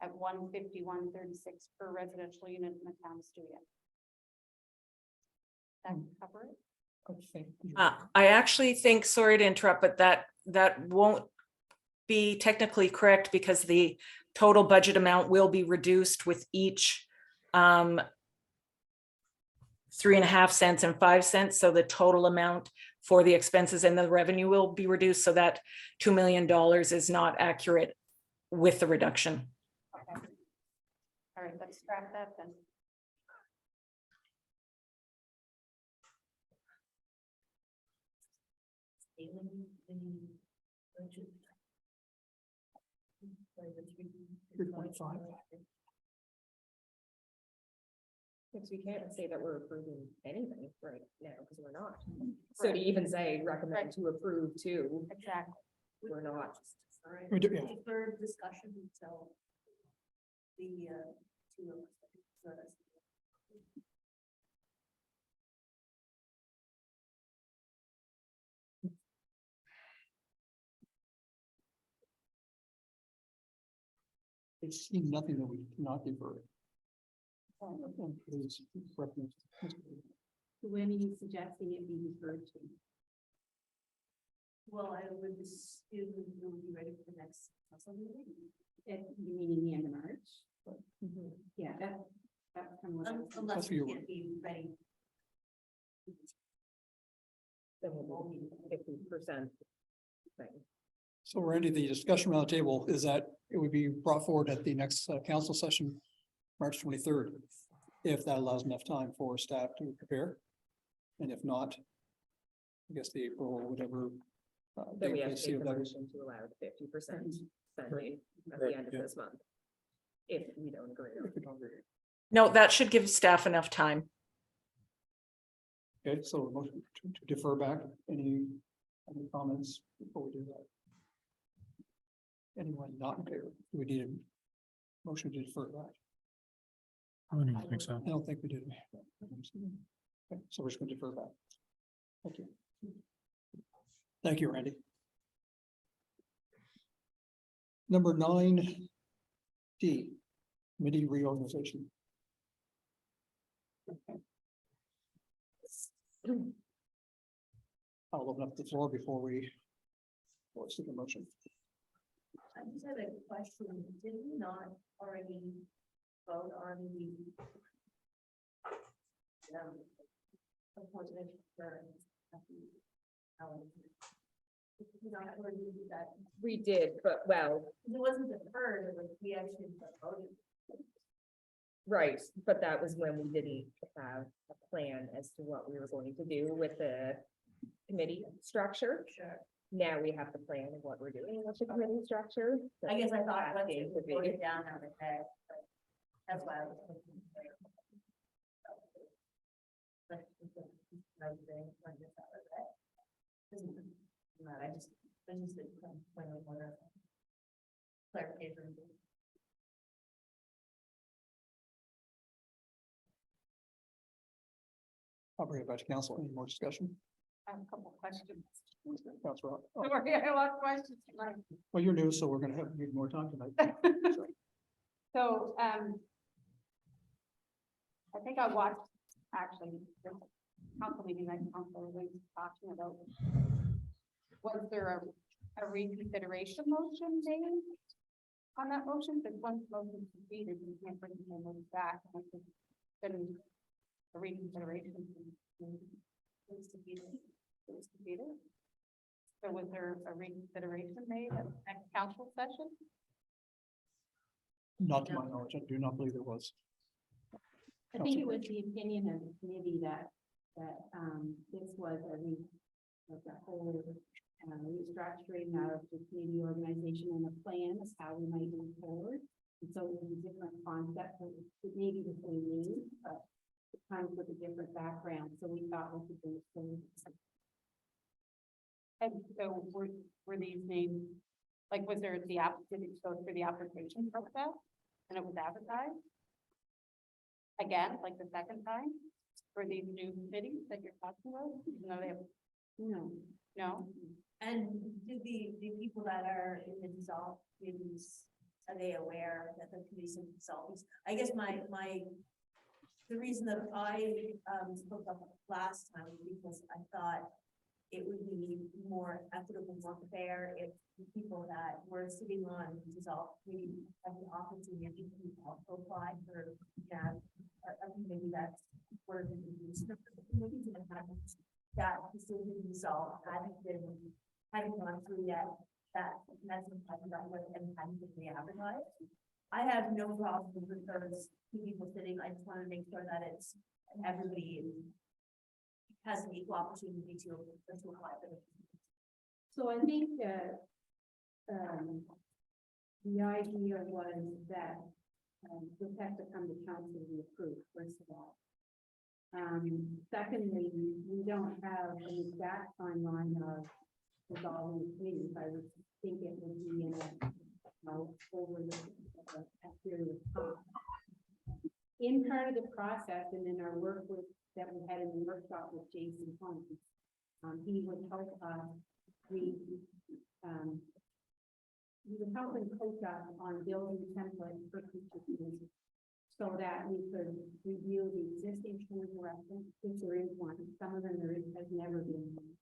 S6: at $151.36 per residential unit in the town of Stuart. That cover it?
S1: Okay.
S7: I actually think, sorry to interrupt, but that won't be technically correct because the total budget amount will be reduced with each 3.5 cents and 5 cents. So the total amount for the expenses and the revenue will be reduced, so that $2 million is not accurate with the reduction.
S6: Okay. All right, let's scrap that then.
S8: Because we can't say that we're approving anything right now, because we're not. So to even say recommend to approve too,
S6: Exactly.
S8: we're not.
S11: All right.
S1: We do, yeah.
S11: For discussion until the, 2 of us. let us-
S1: It's seen nothing that we cannot defer. Please, recommend.
S3: When are you suggesting it be referred to?
S11: Well, I would assume we'll be ready for the next council meeting.
S3: You mean the end of March? Yeah, that's kind of what I was.
S11: Unless
S1: That's
S11: we
S1: your-
S11: can't be ready.
S8: Then we'll be 50% thing.
S1: So Randy, the discussion around the table is that it would be brought forward at the next council session, March 23rd, if that allows enough time for staff to prepare. And if not, I guess the April or whatever.
S8: Then we
S1: date
S8: have
S1: they
S8: to
S1: see
S8: make the
S1: that is-
S8: motion to allow the 50% spending at
S1: Right,
S8: the end of
S1: yeah.
S8: this month. If we don't agree on
S1: if we don't agree.
S7: No, that should give staff enough time.
S1: Okay, so a motion to defer back, any comments before we do that? Anyone not in favor? Do we need a motion to defer back?
S4: I don't think so.
S1: I don't think we did. Okay, so we're just gonna defer back. Thank you. Thank you, Randy. Number 9D, committee reorganization. I'll open up the floor before we seek a motion.
S11: I just had a question. Did we not already vote on the appointment for?
S8: We did, but well,
S11: It wasn't deferred, it was, we actually voted.
S8: right, but that was when we didn't have a plan as to what we were going to do with the committee structure.
S11: Sure.
S8: Now we have the plan of what we're doing with the committee structure.
S11: I guess I thought once
S8: Asking
S11: it
S8: to
S11: was
S8: be-
S11: voted down on the head, but that's why I was thinking. But I just did point of order. Clarification.
S1: I'll bring it back to council. Any more discussion?
S6: I have a couple of questions.
S1: Councilor, oh,
S6: Sorry, I have a lot of questions tonight.
S1: well, you're new, so we're gonna have need more time tonight.
S6: So, I think I watched, actually, the council meeting that council was talking about. Was there a reconsideration motion made on that motion? Because once motion defeated, you can't bring the motion back. I think then a reconsideration. It was defeated. It was defeated. So was there a reconsideration made at the next council session?
S1: Not to my knowledge, I do not believe there was.
S3: I think it was the opinion of the committee that, this was a whole restructuring of the community organization and a plan of how we might move forward. And so it was a different concept, so it may be the same name, but it comes with a different background, so we thought we could do the same.
S6: And so were these names, like, was there the app, did it go through the application process and it was advertised? Again, like the second time, for these new committees that you're talking about? No, they have, no?
S5: And do the people that are in the dissolved committees, are they aware that the committees are dissolved? I guess the reason that I spoke up last time was because I thought it would be more equitable, more fair if the people that were sitting on dissolved committee have the opportunity to also apply for, a committee that's working with these committees and have that decision resolved hadn't gone through yet. That message hasn't done with and hadn't been re-advertised. I have no problem with those two people sitting. I just want to make sure that it's everybody has an equal opportunity to apply for it.
S3: So I think the idea was that this has to come to council to be approved, first of all. Secondly, we don't have an exact timeline of resolving the committees. I would think it would be in over a period of time. In part of the process and in our work that we had in the workshop with Jason Hunt, he would help us. He would help and coach us on building templates for future committees, so that we could review the existing change reference, if there is one. Some of them has never been one.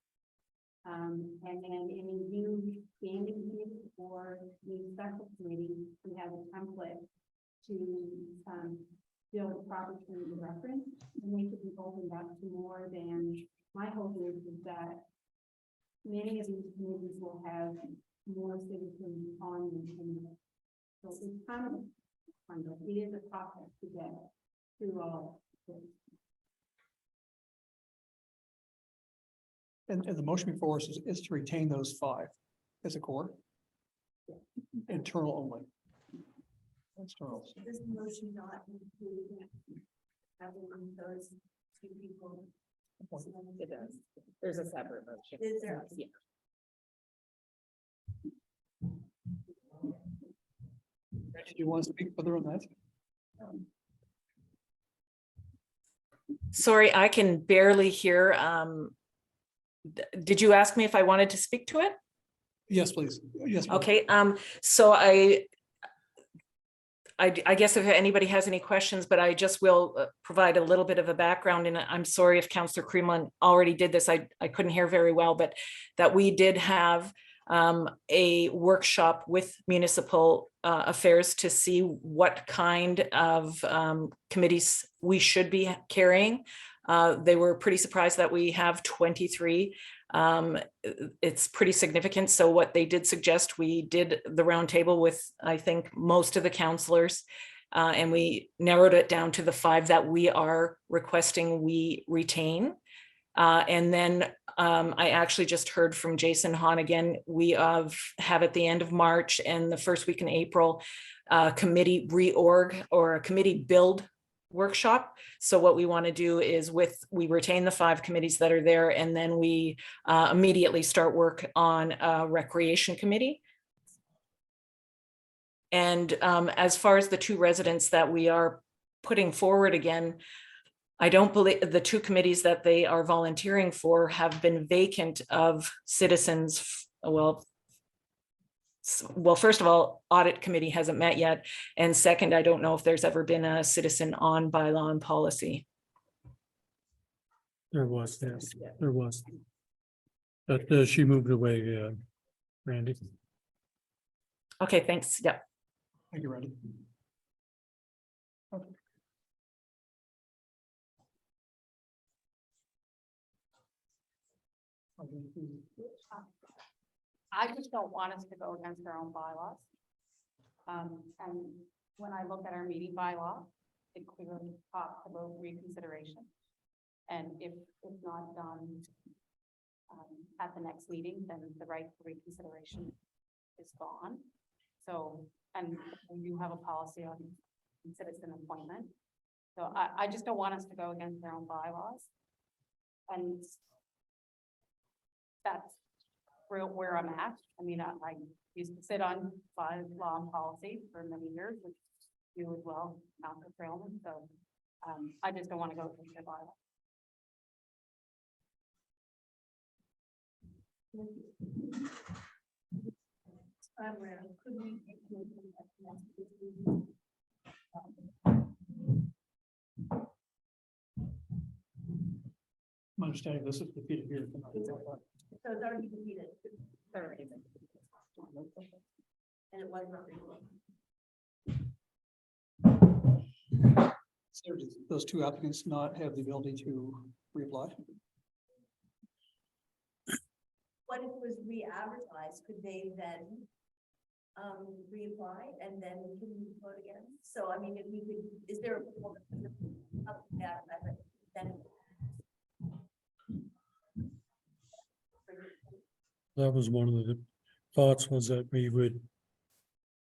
S3: And then any new standing committee or new special committee, we have a template to build a proper change reference, and they could be opened up to more than. My hope is that many of these committees will have more citizens on them. So it's kind of it is a process to get through all of this.
S1: And the motion before us is to retain those 5 as a core. Internal only. External.
S5: This motion not include having those two people.
S8: It does. There's a separate motion.
S5: Is there?
S8: Yeah.
S1: Do you want to speak further on that?
S7: Sorry, I can barely hear. Did you ask me if I wanted to speak to it?
S1: Yes, please. Yes. please.
S7: Okay, so I guess if anybody has any questions, but I just will provide a little bit of a background, and I'm sorry if Councillor Creamland already did this. I couldn't hear very well, but that we did have a workshop with municipal affairs to see what kind of committees we should be carrying. They were pretty surprised that we have 23. It's pretty significant. So what they did suggest, we did the roundtable with, I think, most of the councillors, and we narrowed it down to the 5 that we are requesting we retain. And then I actually just heard from Jason Hahn again. We have at the end of March and the first week in April, committee reorg or a committee build workshop. So what we want to do is we retain the 5 committees that are there, and then we immediately start work on a recreation committee. And as far as the 2 residents that we are putting forward again, I don't believe the two committees that they are volunteering for have been vacant of citizens. Well, first of all, audit committee hasn't met yet. And second, I don't know if there's ever been a citizen on bylaw and policy.
S4: There was, yes, there was. But she moved away, Randy.
S7: Okay, thanks. Yeah.
S1: Thank you, Randy.
S6: I just don't want us to go against our own bylaws. And when I look at our meeting bylaw, it clearly talks about reconsideration. And if it's not done at the next meeting, then the right for reconsideration is gone. So, and we do have a policy on citizen appointment. So I just don't want us to go against our own bylaws. And that's where I'm at. I mean, I used to sit on law and policy for many years, which you as well, Malcolm Trailman. So I just don't want to go against the bylaw.
S1: My understanding, this is defeated here.
S11: So it's already defeated. And it was not.
S1: So do those two applicants not have the ability to reapply?
S11: What if it was re-advertised, could they then reapply and then we can vote again? So I mean, if we could, is there then
S4: That was one of the thoughts, was that we would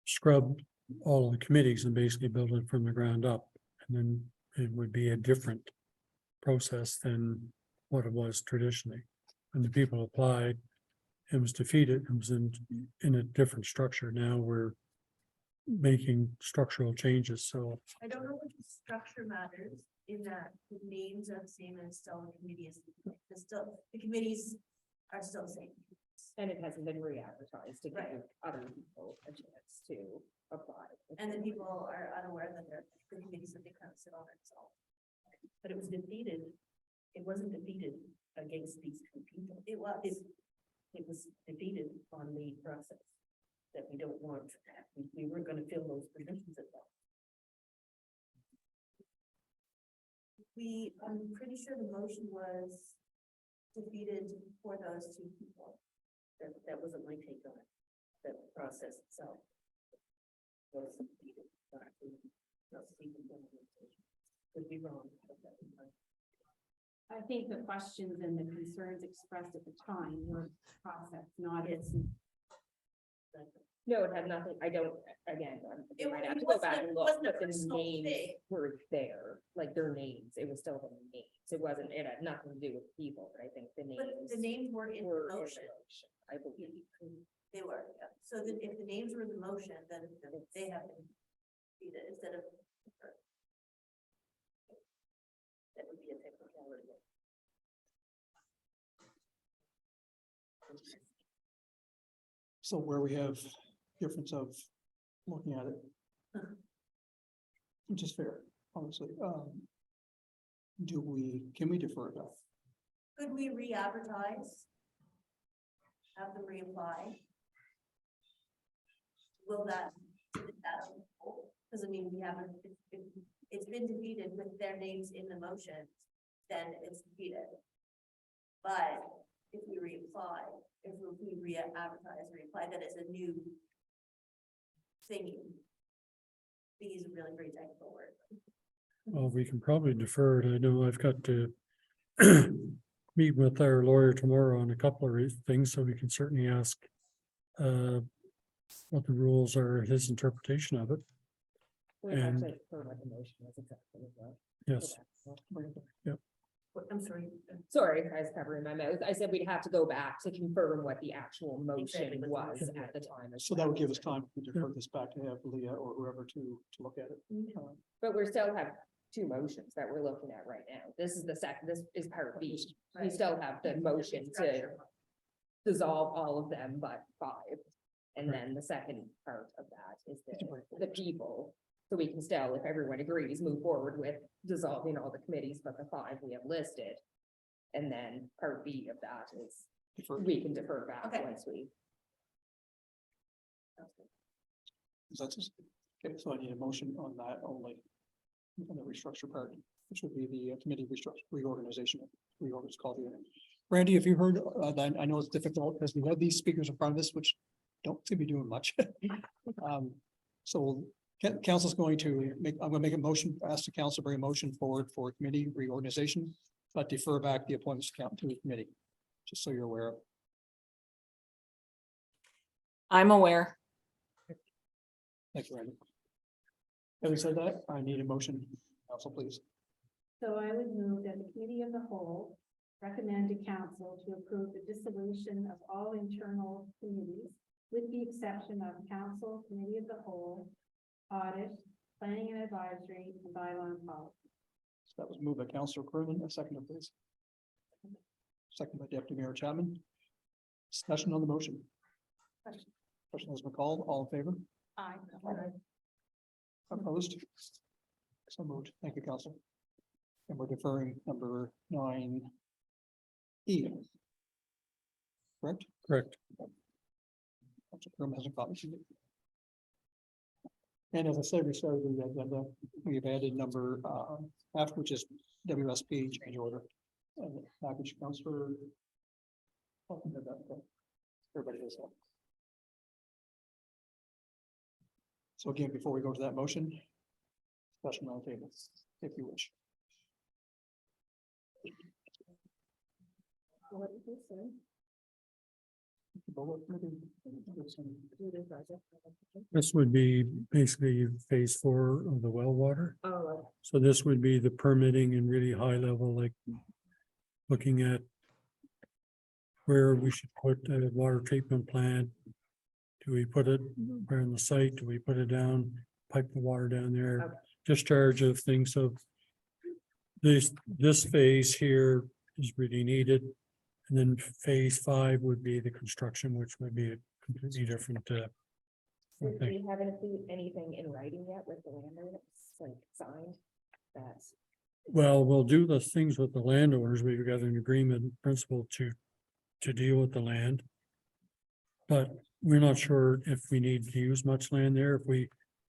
S4: scrub all of the committees and basically build it from the ground up. And then it would be a different process than what it was traditionally. When the people applied, it was defeated, it was in a different structure. Now we're making structural changes, so
S11: I don't know if the structure matters in that the names are the same and it's still the committee is, the committees are still the same.
S8: And it hasn't been re-advertised to give
S11: Right.
S8: other people a chance to apply.
S11: And then people are unaware that they're the committees that they kind of sit on themselves. But it was defeated. It wasn't defeated against these two people. It was. It was defeated on the process that we don't want. We weren't gonna fill those positions at all. I'm pretty sure the motion was defeated for those two people. That wasn't my take on it. The process itself was defeated. Could be wrong.
S3: I think the questions and the concerns expressed at the time were process, not its.
S8: No, it had nothing, I don't, again,
S11: It
S8: I might have
S11: it
S8: to go
S11: wasn't
S8: back
S11: a-
S8: and look,
S11: wasn't a
S8: but the
S11: personal
S8: names
S11: thing.
S8: were there, like their names, it was still the names. It wasn't, it had nothing to do with people, but I think the
S11: But
S8: names.
S11: the names were in
S8: were
S11: the
S8: in the
S11: motion.
S8: I believe.
S11: They were, yeah. So then if the names were in the motion, then they have to be the, instead of. That would be a technicality.
S1: So where we have difference of looking at it. Which is fair, honestly. Can we defer that?
S11: Could we re-advertise? Have them reapply? Will that? Because I mean, we haven't, if it's been defeated with their names in the motion, then it's defeated. But if we reapply, if we re-advertise, reapply, then it's a new thingy. These are really very technical word.
S4: well, we can probably defer it. I know I've got to meet with our lawyer tomorrow on a couple of things, so we can certainly ask what the rules are, his interpretation of it.
S8: We
S4: And-
S8: actually heard what the motion was exactly as well.
S4: Yes,
S11: I'm sorry.
S8: Sorry, I was covering my mouth. I said we'd have to go back to confirm what the actual
S11: Exactly
S8: motion
S11: what the
S8: was
S11: motion
S8: at the time. as
S1: So that would
S8: well.
S1: give us time to defer this back to have Leah or whoever to look at it.
S8: But we're still have, two motions that we're looking at right now. This is the second, this is part B. We still have the motion to dissolve all of them but 5. And then the second part of that is the people. So we can still, if everyone agrees, move forward with dissolving all the committees but the 5 we have listed. And then part B of that is
S1: Deferred.
S8: we can defer back
S5: Okay.
S8: once we.
S1: Consensus? Okay, so I need a motion on that only. On the restructure part, which would be the committee reorganization, it's called here. Randy, have you heard, that? I know it's difficult because we have these speakers in front of us, which don't seem to be doing much. So council's going to I'm gonna make a motion, ask the council to bring a motion forward for committee reorganization, but defer back the appointments to the committee, just so you're aware of.
S7: I'm aware.
S1: Thank you, Randy. Having said that, I need a motion, council, please.
S3: So I would move that the committee of the whole recommend to council to approve the dissolution of all internal committees with the exception of council, committee of the whole, audit, planning and advisory, and bylaw and policy.
S1: So that was moved by Councillor Kerwin, a second, please. Second by Deputy Mayor Chapman. Discussion on the motion. Question has been called. All in favor?
S6: Aye.
S1: Opposed? So moved. Thank you, Council. And we're deferring number 9E. Correct?
S4: Correct.
S1: Councilor Kerwin hasn't got it. And as I said, we started the agenda. We've added number F, which is WSP change order. And the package Councilor. Everybody does that. So again, before we go to that motion, discussion on the table, if you wish.
S4: This would be basically phase 4 of the well water.
S8: Oh,
S4: So this would be the permitting and really high level, like looking at where we should put a water treatment plant. Do we put it where in the site? Do we put it down, pipe the water down there?
S8: Okay.
S4: Discharge of things. So this phase here is really needed. And then phase 5 would be the construction, which would be a completely different
S8: do
S4: thing.
S8: we have anything in writing yet with the landowner, like signed? That's.
S4: Well, we'll do the things with the landowners. We've got an agreement in principle to deal with the land. But we're not sure if we need to use much land there.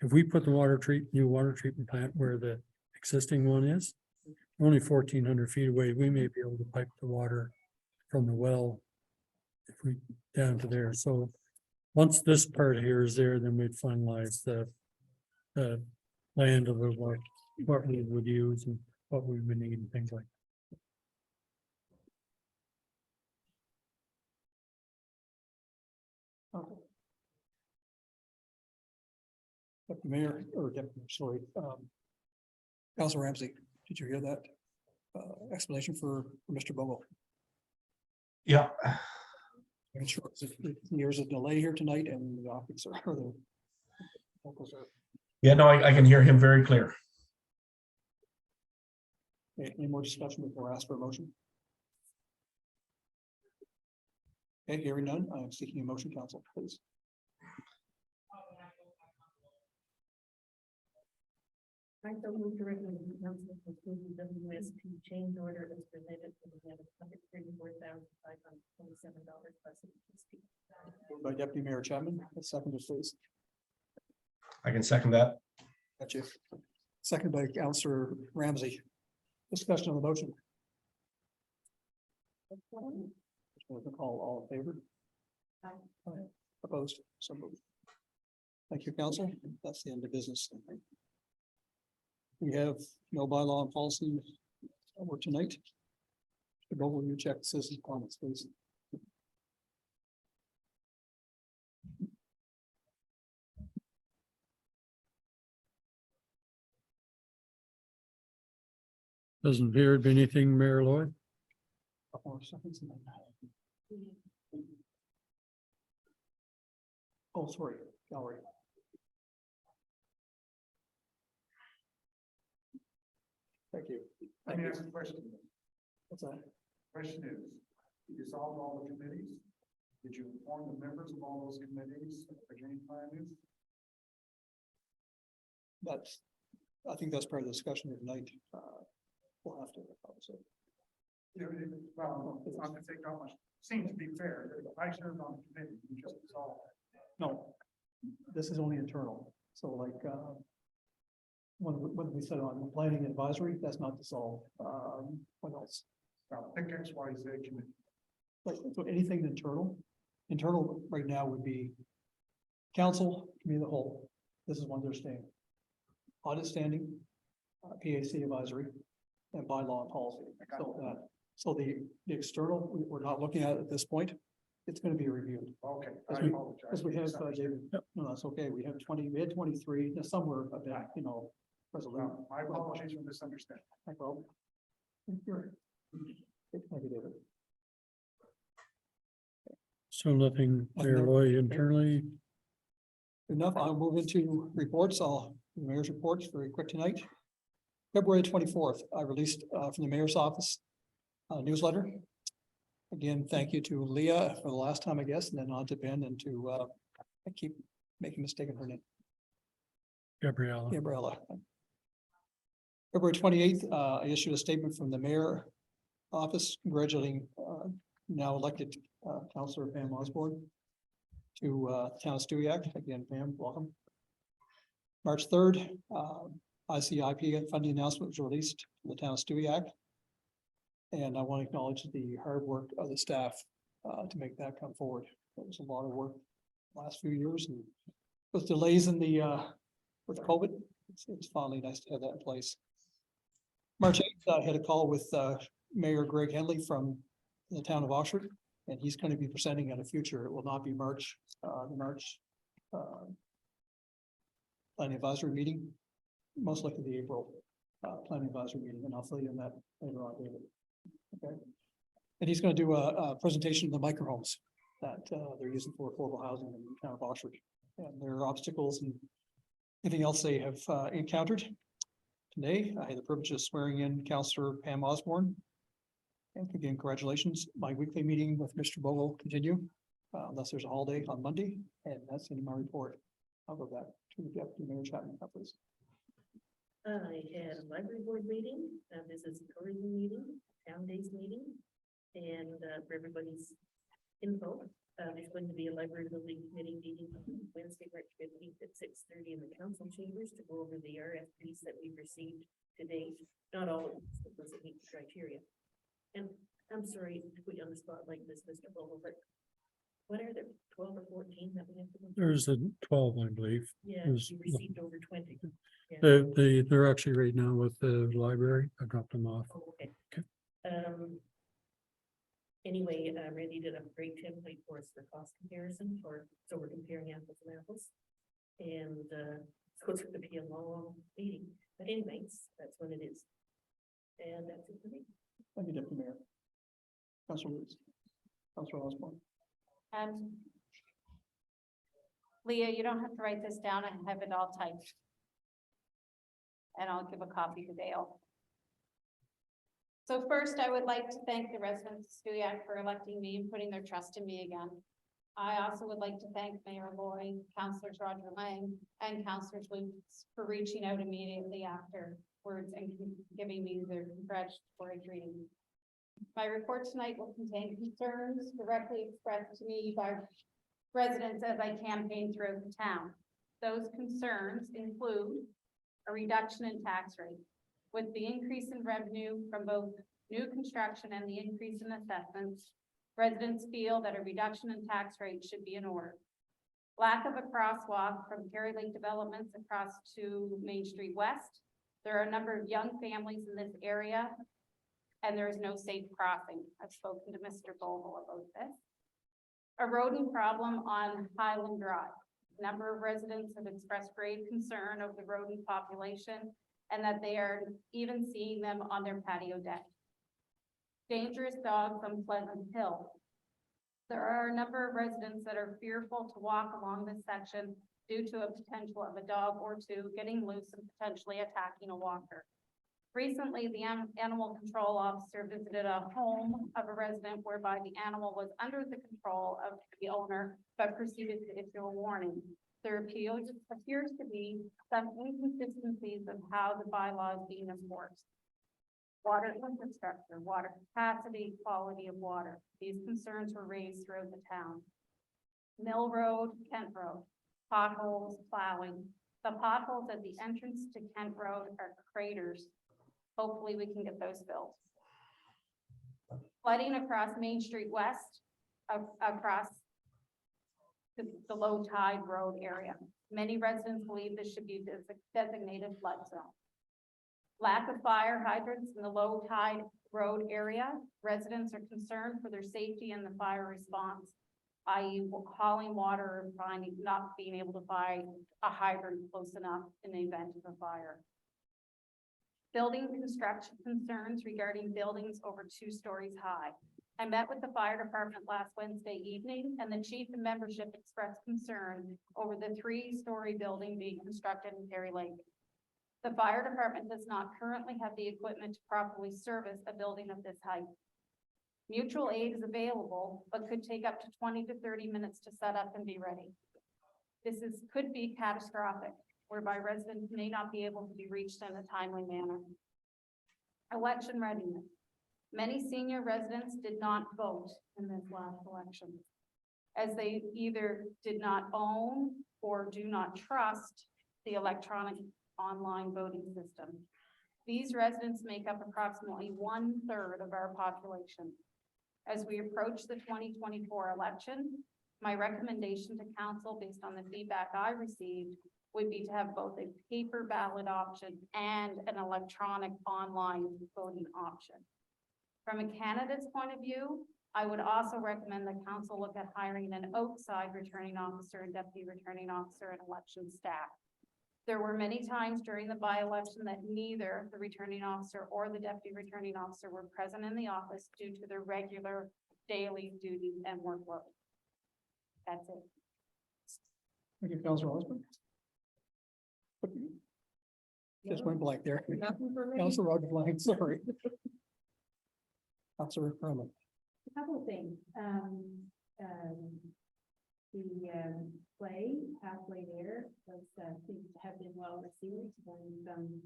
S4: If we put the new water treatment plant where the existing one is, only 1,400 feet away, we may be able to pipe the water from the well if we down to there. So once this part here is there, then we'd finalize the land of the what we would use and what we would need and things like.
S1: Okay. Deputy Mayor, or Deputy, sorry, Councilor Ramsey, did you hear that explanation for Mr. Bogle?
S10: Yeah,
S1: I'm sure there's a delay here tonight and the officer or the vocals are.
S10: yeah, no, I can hear him very clear.
S1: Okay, any more discussion before I ask for a motion? Okay, hearing none, I am seeking a motion, council, please.
S11: I so move to recommend the council to approve the WSP change order as presented for the amount of $134,527 plus HST.
S1: Moved by Deputy Mayor Chapman, a second, please.
S10: I can second that.
S1: Got you. Second by Councilor Ramsey. Discussion on the motion. All in favor? Aye. Opposed? So moved. Thank you, council. That's the end of business. We have no bylaw and policy over tonight. Mr. Bogle, will you check citizen comments, please?
S4: Doesn't appear to be anything, Mayor Lloyd.
S1: Couple more seconds and then- Oh, sorry, gallery. Thank you.
S12: Let me ask a question.
S1: What's that?
S12: Question is, you dissolved all the committees? Did you inform the members of all those committees what the game plan is?
S1: That's, I think that's part of the discussion tonight. We'll have to, obviously.
S12: You know, well, it's not gonna take that much. Seems to be fair. If I served on the committee, you just dissolved.
S1: No, this is only internal. So like, when we said on planning advisory, that's not dissolved. What else?
S12: Now, pick X, Y, Z committee.
S1: Like, so anything internal right now would be council, committee of the whole. This is one they're staying. Audit standing, PAC advisory, and bylaw and policy. So the external, we're not looking at it at this point. It's gonna be reviewed.
S12: Okay, I
S1: Because we-
S12: apologize.
S1: Because we have, David, no, that's okay. We have 23, there's somewhere a bit, you know, resolution.
S12: Well, my apologies for misunderstanding.
S1: No problem. You're- Thank you, David.
S4: So nothing there, Roy, internally.
S1: Enough, I'll move into reports. The mayor's reports very quick tonight. February 24th, I released from the mayor's office a newsletter. Again, thank you to Leah for the last time, I guess, and then on to Ben and to, I keep making a mistake in her name,
S4: Gabriella.
S1: Gabriella. February 28th, I issued a statement from the mayor office congratulating now elected Councillor Pam Osborne to town of Stewiacke. Again, Pam, welcome. March 3rd, ICIP funding announcement was released to the town of Stewiacke. And I want to acknowledge the hard work of the staff to make that come forward. It was a lot of work last few years and with delays in the with COVID, it's finally nice to have that in place. March 8th, I had a call with Mayor Greg Henley from the town of Oxford, and he's going to be presenting at a future. It will not be March, the March planning advisory meeting, most likely the April planning advisory meeting, and I'll fill you in that later on, David. Okay. And he's going to do a presentation of the microhomes that they're using for affordable housing in the town of Oxford and their obstacles and anything else they have encountered. Today, I had the privilege of swearing in Councillor Pam Osborne. And again, congratulations. My weekly meeting with Mr. Bogle will continue unless there's a holiday on Monday, and that's in my report. I'll go back to the Deputy Mayor Chapman, please.
S11: I had a library board meeting, this is a tourism meeting, town days meeting, and for everybody's info, there's going to be a library building committee meeting on Wednesday, March 15th at 6:30 in the council chambers to go over the RFPs that we've received to date. Not all of them, but those that meet the criteria. And I'm sorry to put you on the spot like this, Mr. Vogel, but what are there, 12 or 14 that we have to go through?
S4: There's a 12, I believe.
S11: Yeah,
S4: there's-
S11: you received over 20. Yeah.
S4: They're actually right now with the library. I dropped them off.
S11: Oh, okay.
S4: Okay.
S11: Anyway, Randy did a great template for us for cost comparison so we're comparing apples and apples. And, so it's gonna be a long meeting, but anyways, that's what it is. And that's it for me.
S1: Thank you, Deputy Mayor. Councillor Lewis. Councillor Osborne.
S3: Leah, you don't have to write this down. I have it all typed. And I'll give a copy to Dale. So first, I would like to thank the residents of Stewiacke for electing me and putting their trust in me again. I also would like to thank Mayor Lloyd, Councillors Roger Lang, and Councillors Lutz for reaching out immediately afterwards and giving me their congratulatory greeting. My report tonight will contain concerns directly expressed to me by residents as I campaign throughout the town. Those concerns include a reduction in tax rate. With the increase in revenue from both new construction and the increase in assessments, residents feel that a reduction in tax rate should be in order. Lack of a crosswalk from Kerry Lake Developments across to Main Street West. There are a number of young families in this area, and there is no safe crossing. I've spoken to Mr. Bogle about this. A rodent problem on Highland Drive. A number of residents have expressed grave concern over the rodent population and that they are even seeing them on their patio deck. Dangerous dogs on Pleasant Hill. There are a number of residents that are fearful to walk along this section due to a potential of a dog or two getting loose and potentially attacking a walker.
S6: Recently, the animal control officer visited a home of a resident whereby the animal was under the control of the owner, but proceeded to issue a warning. There appears to be some inconsistencies of how the bylaw is being enforced. Water infrastructure, water capacity, quality of water. These concerns were raised throughout the town. Mill Road, Kent Road, potholes, plowing. The potholes at the entrance to Kent Road are craters. Hopefully we can get those filled. Flooding across Main Street West, across the low tide road area. Many residents believe this should be designated flood zone. Lack of fire hydrants in the low tide road area. Residents are concerned for their safety and the fire response, i.e. hauling water or not being able to find a hydrant close enough in the event of a fire. Building construction concerns regarding buildings over 2 stories high. I met with the fire department last Wednesday evening, and the chief and membership expressed concern over the 3-story building being constructed in Perry Lake. The fire department does not currently have the equipment to properly service a building of this height. Mutual aid is available, but could take up to 20 to 30 minutes to set up and be ready. Could be catastrophic, whereby residents may not be able to be reached in a timely manner. Election readiness. Many senior residents did not vote in this last election, as they either did not own or do not trust the electronic online voting system. These residents make up approximately 1/3 of our population. As we approach the 2024 election, my recommendation to council, based on the feedback I received, would be to have both a paper ballot option and an electronic online voting option. From a candidate's point of view, I would also recommend the council look at hiring an outside returning officer and deputy returning officer and election staff. There were many times during the by-election that neither the returning officer or the deputy returning officer were present in the office due to their regular daily duties and workload. That's it.
S1: Thank you, Councilor Osborne. Just went blank there.
S5: Nothing for me.
S1: Councilor Rod blank, sorry. Councilor Herman.
S3: A couple of things. The play halfway there was seems to have been well received and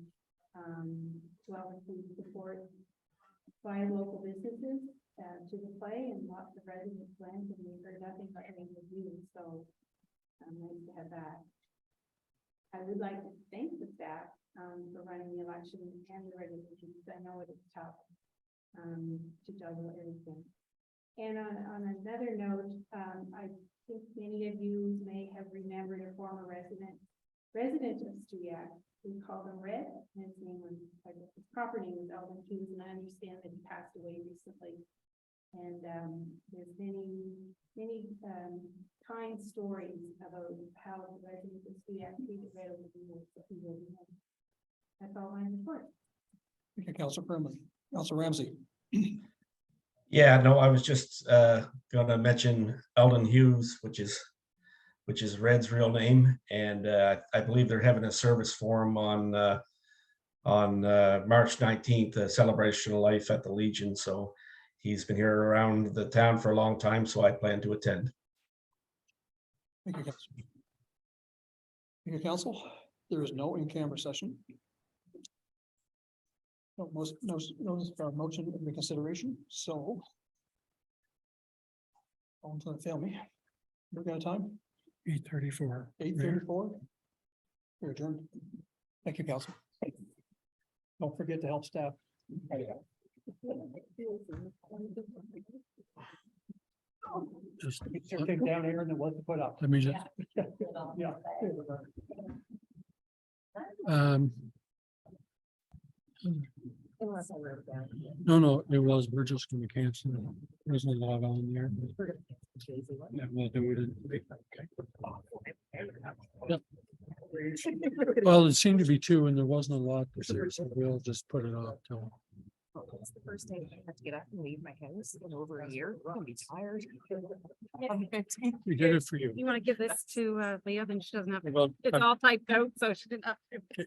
S3: well received support by local businesses to the play, and lots of residents went, and we heard nothing but any reviews. So nice to have that. I would like to thank the staff for running the election and the resolutions. I know it is tough to juggle everything. And on another note, I think many of you may have remembered a former resident of Stuyac. We called him Red, and his name was, his proper name was Eldon Hughes, and I understand that he passed away recently. And there's many kind stories about how the residents of Stuyac treated Red over the years that he will be having. That's all my report.
S1: Thank you, Councilor Herman. Councilor Ramsey.
S10: Yeah, no, I was just gonna mention Eldon Hughes, which is Red's real name, and I believe they're having a service for him on March 19th, a celebration of life at the Legion. So he's been here around the town for a long time, so I plan to attend.
S1: Thank you, Councilor. Thank you, Council. There is no in-camera session. No motion of reconsideration, so. Phone's gonna fail me. We're gonna time,
S4: 8:34.
S1: 8:34. We're adjourned. Thank you, Council. Don't forget to help staff.
S4: Just,
S1: Take down here and then what to put up.
S4: let me just,
S1: Yeah.
S8: Unless I wrote it down.
S4: no, it was, we're just gonna cancel it. There's a lot on there. Yeah, we'll do it. Yep. Well, it seemed to be 2 and there wasn't a lot, so we'll just put it off till.
S8: It's the first day I have to get up and leave my house in over a year. I'm gonna be tired.
S4: We did it for you.
S9: You want to give this to Leah, then she doesn't have,
S4: Well,
S9: it's all typed out, so she didn't have to.